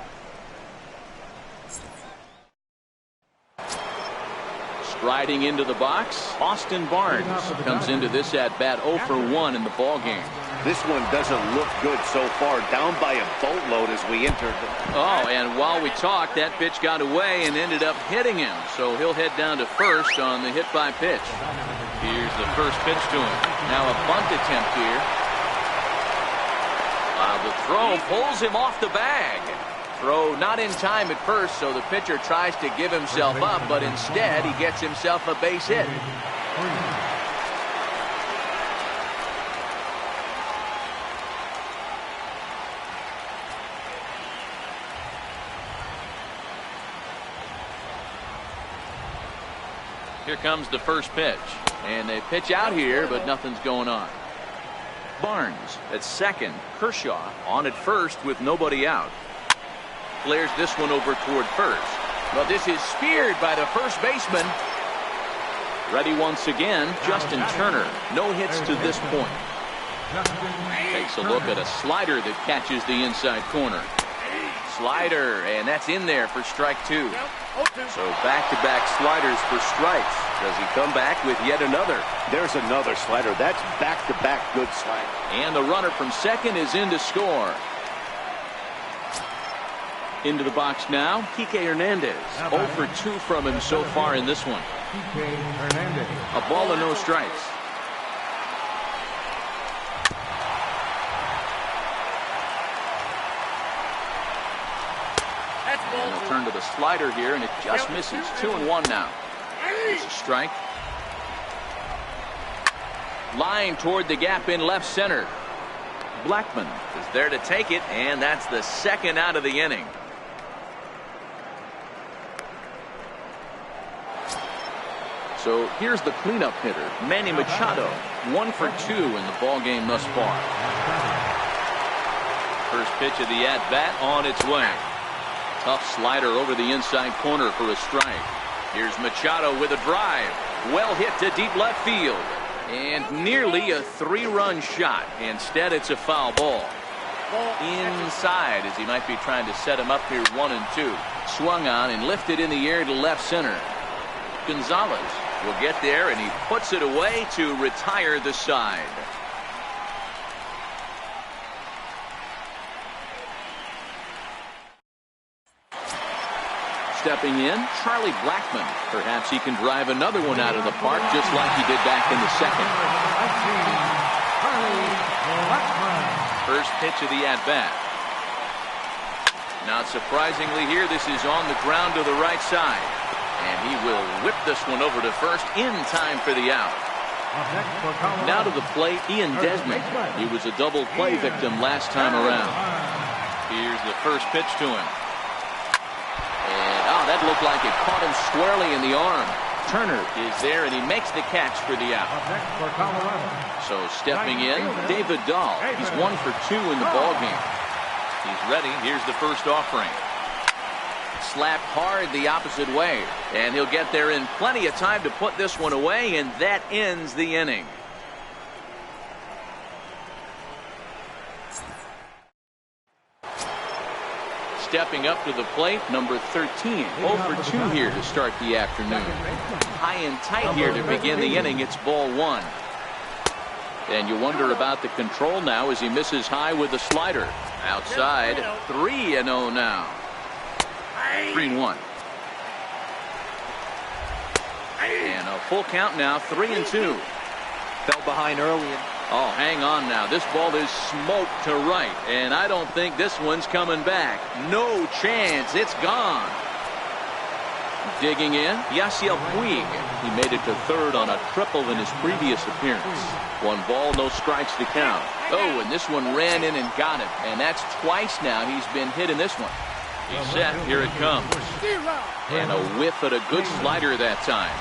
Striding into the box, Austin Barnes comes into this at-bat 0 for 1 in the ball game. This one doesn't look good so far. Down by a boatload as we entered. Oh, and while we talked, that pitch got away and ended up hitting him. So he'll head down to first on the hit by pitch. Here's the first pitch to him. Now a bunt attempt here. The throw pulls him off the bag. Throw not in time at first, so the pitcher tries to give himself up, but instead he gets himself a base hit. Here comes the first pitch, and they pitch out here, but nothing's going on. Barnes at second, Kershaw on at first with nobody out. Flares this one over toward first. Well, this is speared by the first baseman. Ready once again, Justin Turner. No hits to this point. Takes a look at a slider that catches the inside corner. Slider, and that's in there for strike 2. So back-to-back sliders for strikes. Does he come back with yet another? There's another slider. That's back-to-back good slider. And the runner from second is in to score. Into the box now, Kike Hernandez. 0 for 2 from him so far in this one. A ball and no strikes. And they'll turn to the slider here, and it just misses. 2-1 now. It's a strike. Line toward the gap in left center. Blackman is there to take it, and that's the second out of the inning. So here's the cleanup hitter, Manny Machado. 1 for 2 in the ball game thus far. First pitch of the at-bat on its way. Tough slider over the inside corner for a strike. Here's Machado with a drive. Well hit to deep left field. And nearly a 3-run shot. Instead, it's a foul ball. Inside, as he might be trying to set him up here 1-2. Swung on and lifted in the air to left center. Gonzalez will get there, and he puts it away to retire the side. Stepping in, Charlie Blackman. Perhaps he can drive another one out of the park just like he did back in the second. First pitch of the at-bat. Not surprisingly here, this is on the ground to the right side. And he will whip this one over to first in time for the out. Now to the plate, Ian Desmond. He was a double play victim last time around. Here's the first pitch to him. And that looked like it caught him squarely in the arm. Turner is there, and he makes the catch for the out. So stepping in, David Dahl. He's 1 for 2 in the ball game. He's ready. Here's the first offering. Slapped hard the opposite way, and he'll get there in plenty of time to put this one away, and that ends the inning. Stepping up to the plate, number 13. 0 for 2 here to start the afternoon. High and tight here to begin the inning. It's ball 1. And you wonder about the control now as he misses high with the slider. Outside, 3-0 now. 3-1. And a full count now, 3-2. Fell behind early. Oh, hang on now. This ball is smoked to right, and I don't think this one's coming back. No chance. It's gone. Digging in, Yasiel Puig. He made it to third on a triple in his previous appearance. 1 ball, no strikes to count. Oh, and this one ran in and got it, and that's twice now he's been hit in this one. He's set. Here it comes. And a whiff at a good slider that time.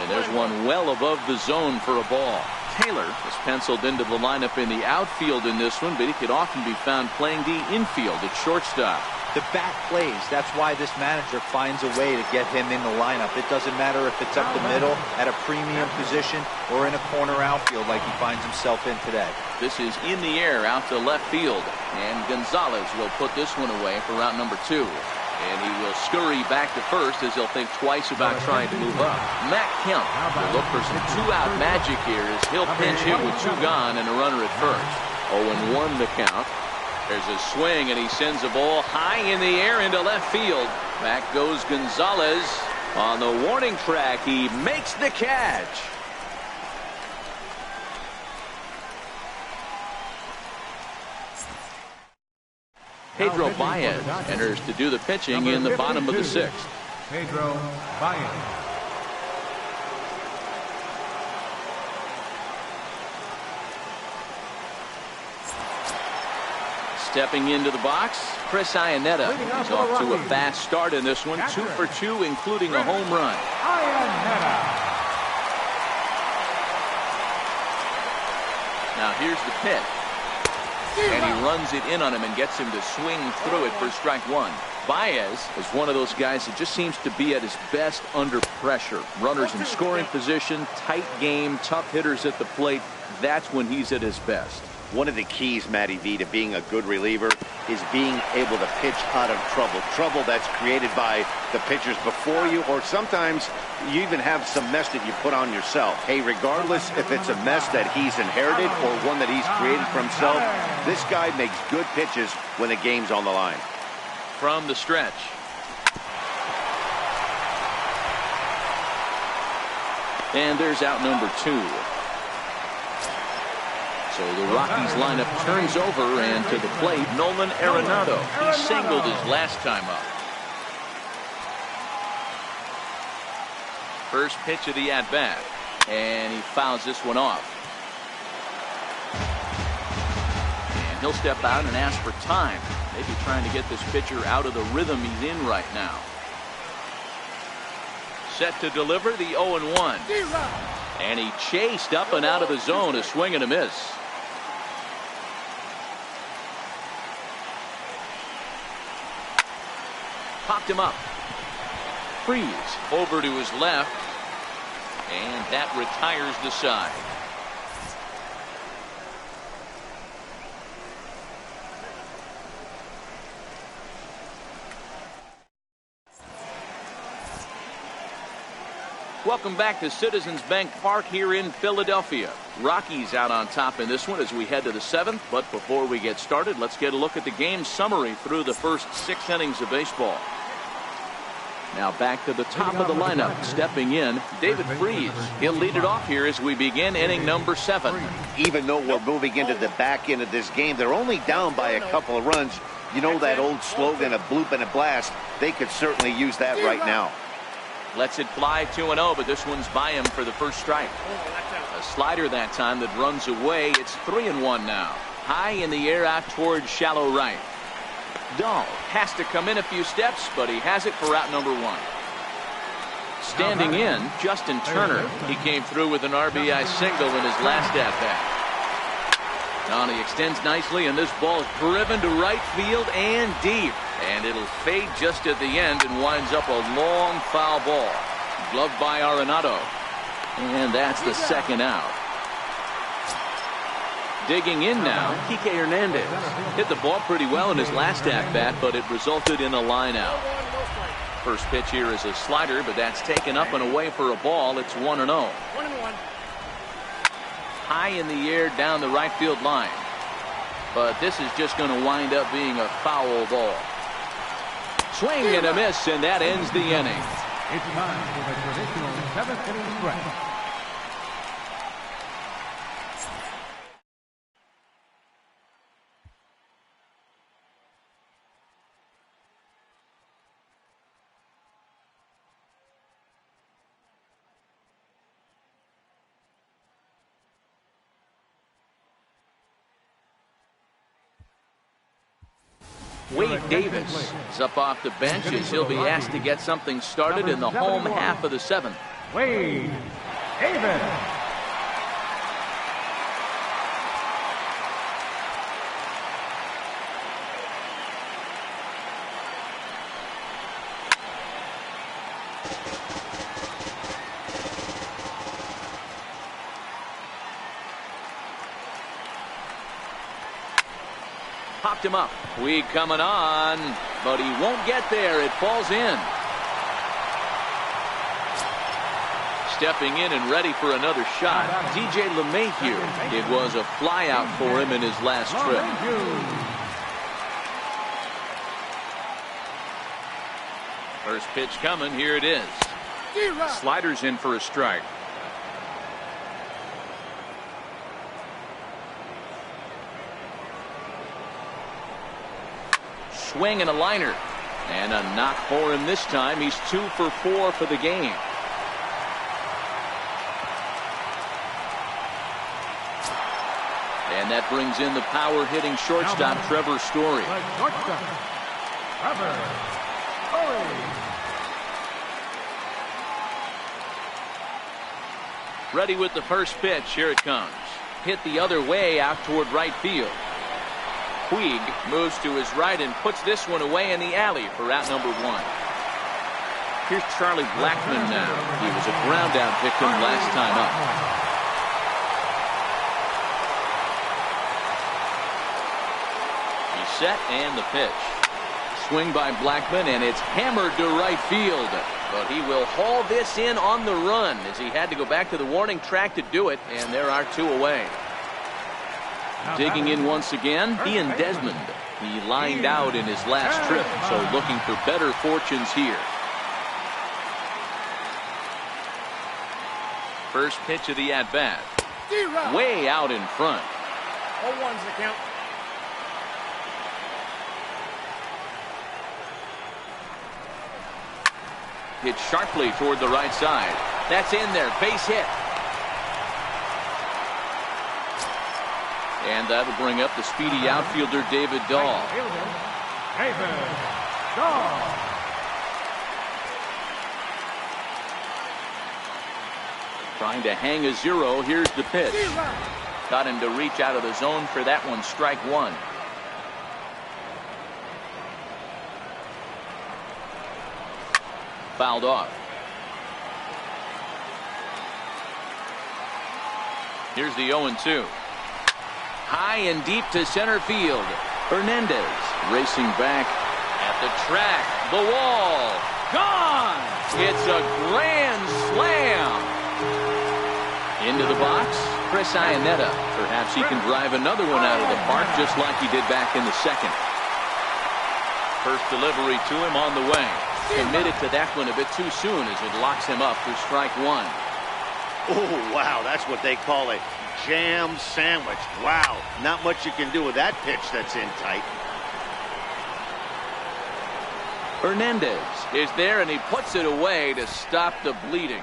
And there's one well above the zone for a ball. Taylor is penciled into the lineup in the outfield in this one, but he could often be found playing the infield at shortstop. The bat plays. That's why this manager finds a way to get him in the lineup. It doesn't matter if it's up the middle at a premium position or in a corner outfield like he finds himself in today. This is in the air out to left field, and Gonzalez will put this one away for route number 2. And he will scurry back to first as he'll think twice about trying to move up. Matt Kemp will look for some two-out magic here as he'll pinch hit with two gone and a runner at first. 0-1 the count. There's a swing, and he sends a ball high in the air into left field. Back goes Gonzalez. On the warning track, he makes the catch. Pedro Baez enters to do the pitching in the bottom of the sixth. Pedro Baez. Stepping into the box, Chris Iannetta is off to a fast start in this one. 2 for 2, including a home run. Now here's the pitch. And he runs it in on him and gets him to swing through it for strike one. Baez is one of those guys that just seems to be at his best under pressure. Runners in scoring position, tight game, tough hitters at the plate. That's when he's at his best. One of the keys, Matty V, to being a good reliever is being able to pitch out of trouble. Trouble that's created by the pitchers before you, or sometimes you even have some mess that you put on yourself. Hey, regardless if it's a mess that he's inherited or one that he's created for himself, this guy makes good pitches when the game's on the line. From the stretch. And there's out number 2. So the Rockies lineup turns over, and to the plate, Nolan Arenado. He singled his last time up. First pitch of the at-bat, and he fouls this one off. And he'll step out and ask for time. Maybe trying to get this pitcher out of the rhythm he's in right now. Set to deliver the 0-1. And he chased up and out of the zone, a swing and a miss. Popped him up. Freeze over to his left, and that retires the side. Welcome back to Citizens Bank Park here in Philadelphia. Rockies out on top in this one as we head to the 7th. But before we get started, let's get a look at the game summary through the first 6 innings of baseball. Now back to the top of the lineup. Stepping in, David Freese. He'll lead it off here as we begin inning number 7. Even though we're moving into the back end of this game, they're only down by a couple of runs. You know that old slogan, a bloop and a blast? They could certainly use that right now. Lets it fly 2-0, but this one's by him for the first strike. A slider that time that runs away. It's 3-1 now. High in the air out towards shallow right. Dahl has to come in a few steps, but he has it for out number 1. Standing in, Justin Turner. He came through with an RBI single in his last at-bat. Now he extends nicely, and this ball is driven to right field and deep. And it'll fade just at the end and winds up a long foul ball. Gloved by Arenado. And that's the second out. Digging in now, Kike Hernandez. Hit the ball pretty well in his last at-bat, but it resulted in a line out. First pitch here is a slider, but that's taken up and away for a ball. It's 1-0. High in the air down the right field line. But this is just going to wind up being a foul ball. Swing and a miss, and that ends the inning. It's time for the traditional 7th inning stretch. Wade Davis is up off the bench as he'll be asked to get something started in the home half of the 7th. Wade Davis. Popped him up. Weed coming on. but he won't get there. It falls in. Stepping in and ready for another shot, DJ LeMahieu. It was a flyout for him in his last trip. First pitch coming. Here it is. Sliders in for a strike. Swing and a liner. And a knock for him this time. He's 2 for 4 for the game. And that brings in the power-hitting shortstop, Trevor Story. Ready with the first pitch. Here it comes. Hit the other way out toward right field. Puig moves to his right and puts this one away in the alley for out number 1. Here's Charlie Blackmon now. He was a ground out victim last time up. He's set and the pitch. Swing by Blackmon and it's hammered to right field. But he will haul this in on the run as he had to go back to the warning track to do it, and there are 2 away. Digging in once again, Ian Desmond. He lined out in his last trip, so looking for better fortunes here. First pitch of the at-bat. Way out in front. 0-1's the count. Hit sharply toward the right side. That's in there. Base hit. And that'll bring up the speedy outfielder David Dahl. Trying to hang a 0. Here's the pitch. Got him to reach out of the zone for that one. Strike 1. Fouled off. Here's the 0-2. High and deep to center field. Hernandez racing back at the track. The wall. Gone. It's a grand slam. Into the box. Chris Iannetta. Perhaps he can drive another one out of the park just like he did back in the second. First delivery to him on the way. Committed to that one a bit too soon as it locks him up for strike 1. Oh, wow, that's what they call a jam sandwich. Wow, not much you can do with that pitch that's in tight. Hernandez is there and he puts it away to stop the bleeding.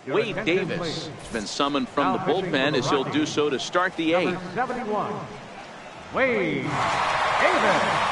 Wade Davis has been summoned from the bullpen as he'll do so to start the 8th. 71. Wade Davis.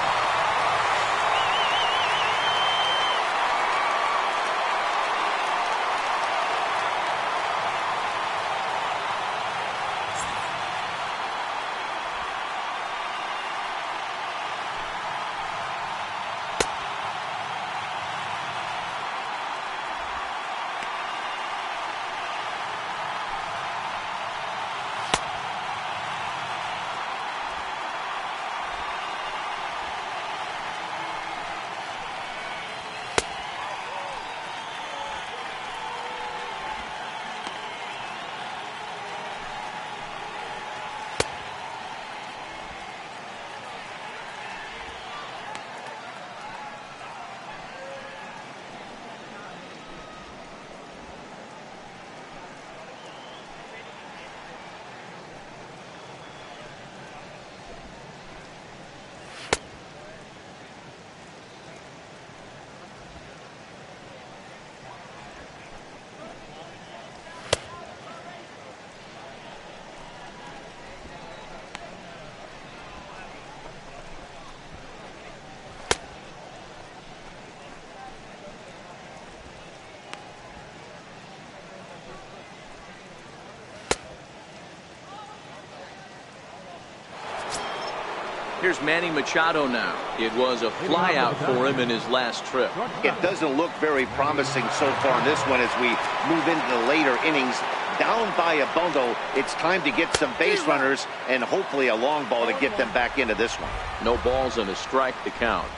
Here's Manny Machado now. It was a flyout for him in his last trip. It doesn't look very promising so far in this one as we move into the later innings. down by a bundle. It's time to get some base runners and hopefully a long ball to get them back into this one. No balls and a strike to count.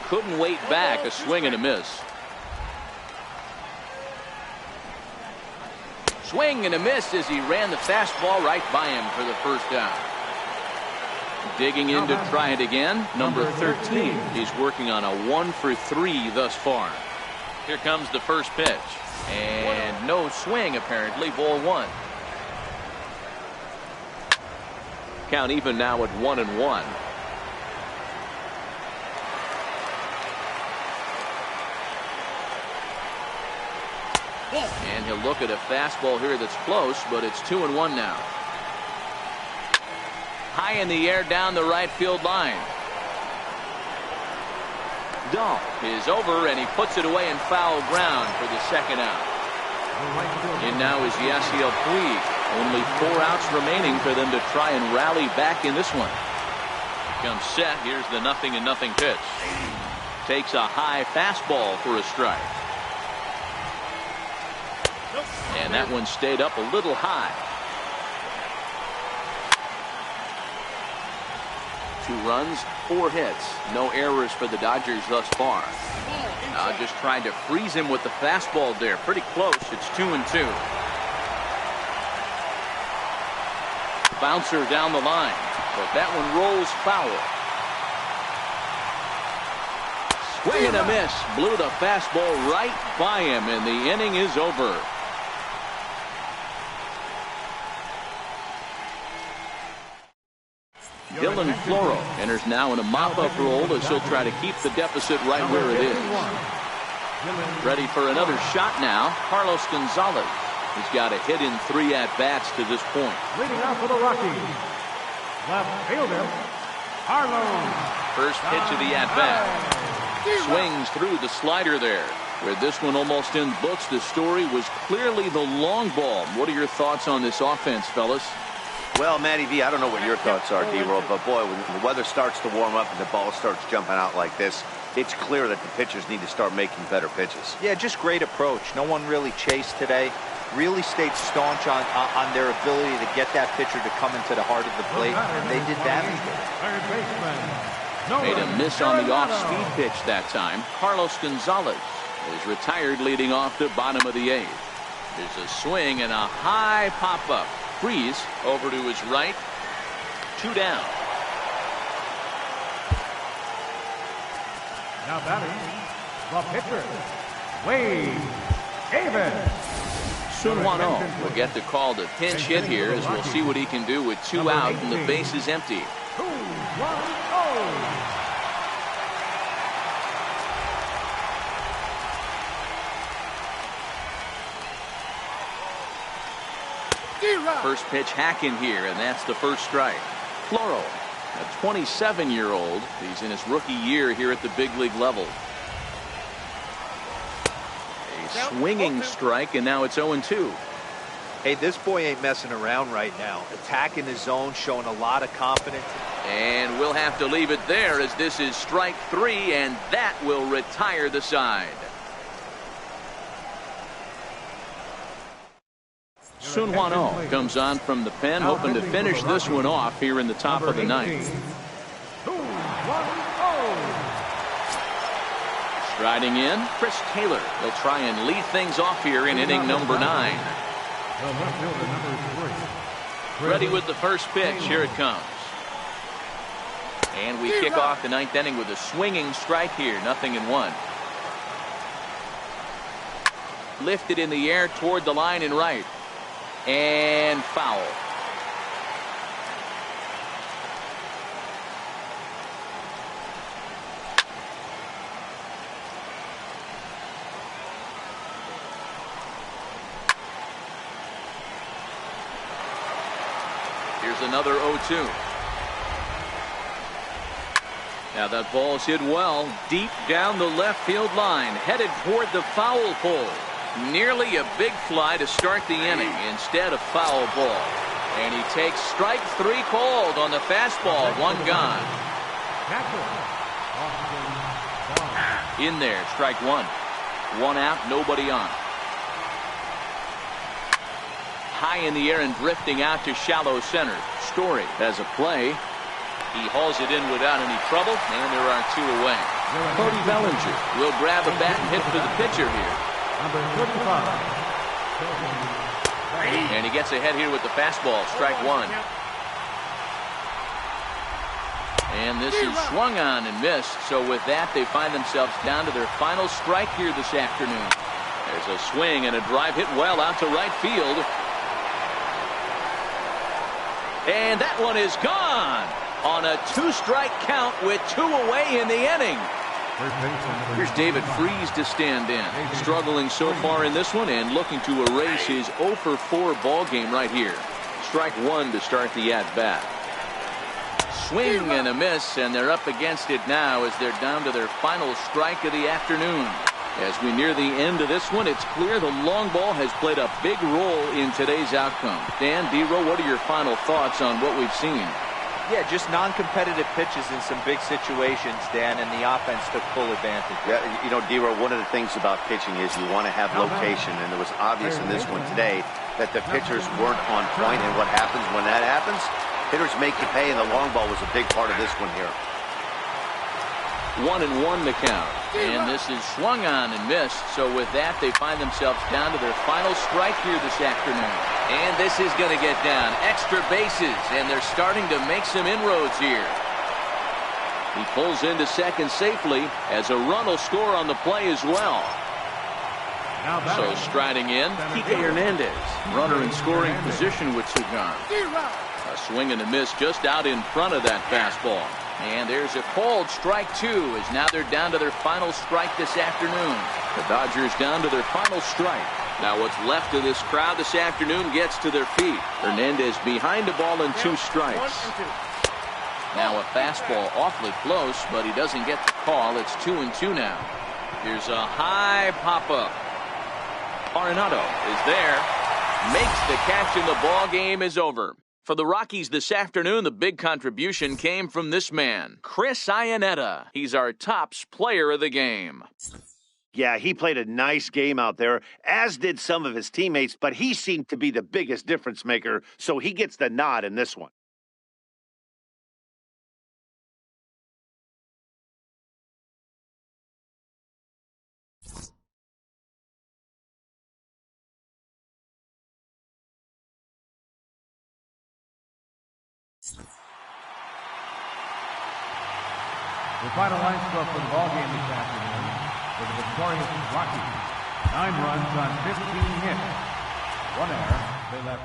Couldn't wait back. A swing and a miss. Swing and a miss as he ran the fastball right by him for the first down. Digging in to try it again. Number 13. He's working on a 1 for 3 thus far. Here comes the first pitch. And no swing apparently. Ball 1. Count even now at 1-1. And he'll look at a fastball here that's close, but it's 2-1 now. High in the air down the right field line. Dahl is over, and he puts it away in foul ground for the second out. In now is Yasiel Puig. Only 4 outs remaining for them to try and rally back in this one. Comes set. Here's the 0-0 pitch. Takes a high fastball for a strike. And that one stayed up a little high. 2 runs, 4 hits. No errors for the Dodgers thus far. Just trying to freeze him with the fastball there. Pretty close. It's 2-2. Bouncer down the line. But that one rolls foul. Swing and a miss. Blew the fastball right by him, and the inning is over. Dylan Floro enters now in a mop-up role as he'll try to keep the deficit right where it is. Ready for another shot now. Carlos Gonzalez. He's got a hit in 3 at-bats to this point. Leading off for the Rockies, left fielder, Carlos. First pitch of the at-bat. Swings through the slider there. Where this one almost in books, the story was clearly the long ball. What are your thoughts on this offense, fellas? Well, Matty V, I don't know what your thoughts are, D-Roll, but boy, when the weather starts to warm up and the ball starts jumping out like this, it's clear that the pitchers need to start making better pitches. Yeah, just great approach. No one really chased today. Really stayed staunch on their ability to get that pitcher to come into the heart of the plate, and they did damage with it. Made a miss on the off-speed pitch that time. Carlos Gonzalez is retired leading off the bottom of the 8th. There's a swing and a high pop-up. Freeze over to his right. 2 down. Now batting, the pitcher, Wade Davis. Sunhwan will get the call to pinch hit here as we'll see what he can do with 2 out and the base is empty. 2-1-0. First pitch hack in here, and that's the first strike. Floro, a 27-year-old. He's in his rookie year here at the big league level. A swinging strike, and now it's 0-2. Hey, this boy ain't messing around right now. Attacking the zone, showing a lot of confidence. And we'll have to leave it there as this is strike 3, and that will retire the side. Sunhwan comes on from the pen, hoping to finish this one off here in the top of the 9th. 2-1-0. Striding in, Chris Taylor. He'll try and lead things off here in inning number 9. Ready with the first pitch. Here it comes. And we kick off the 9th inning with a swinging strike here. 0-1. Lifted in the air toward the line and right. And foul. Here's another 0-2. Now that ball's hit well deep down the left field line, headed toward the foul pole. Nearly a big fly to start the inning. Instead, a foul ball. And he takes strike 3 called on the fastball. 1 gone. In there, strike 1. 1 out, nobody on. high in the air and drifting out to shallow center. Story has a play. He hauls it in without any trouble, and there are 2 away. Cody Bellinger will grab a bat and hit for the pitcher here. Number 45. And he gets ahead here with the fastball, strike 1. And this is swung on and missed. So with that, they find themselves down to their final strike here this afternoon. There's a swing and a drive hit well out to right field. And that one is gone on a 2-strike count with 2 away in the inning. Here's David Freese to stand in. Struggling so far in this one and looking to erase his 0 for 4 ball game right here. Strike 1 to start the at-bat. Swing and a miss, and they're up against it now as they're down to their final strike of the afternoon. As we near the end of this one, it's clear the long ball has played a big role in today's outcome. Dan, D-Row, what are your final thoughts on what we've seen? Yeah, just non-competitive pitches in some big situations, Dan, and the offense took full advantage. Yeah, you know, D-Row, one of the things about pitching is you want to have location, and it was obvious in this one today that the pitchers weren't on point, and what happens when that happens? Hitters make you pay, and the long ball was a big part of this one here. 1-1 the count. And this is swung on and missed. So with that, they find themselves down to their final strike here this afternoon. And this is going to get down. Extra bases, and they're starting to make some inroads here. He pulls into second safely as a run will score on the play as well. So striding in, Kike Hernandez. Runner in scoring position with 2 gone. A swing and a miss just out in front of that fastball. And there's a called strike 2 as now they're down to their final strike this afternoon. The Dodgers down to their final strike. Now what's left of this crowd this afternoon gets to their feet. Hernandez behind the ball and 2 strikes. Now a fastball awfully close, but he doesn't get the call. It's 2-2 now. Here's a high pop-up. Arenado is there. Makes the catch, and the ball game is over. For the Rockies this afternoon, the big contribution came from this man, Chris Iannetta. He's our tops player of the game. Yeah, he played a nice game out there, as did some of his teammates, but he seemed to be the biggest difference maker, so he gets the nod in this one. The final line score for the ball game this afternoon for the victorious Rockies. 9 runs on 15 hits. 1 error. They left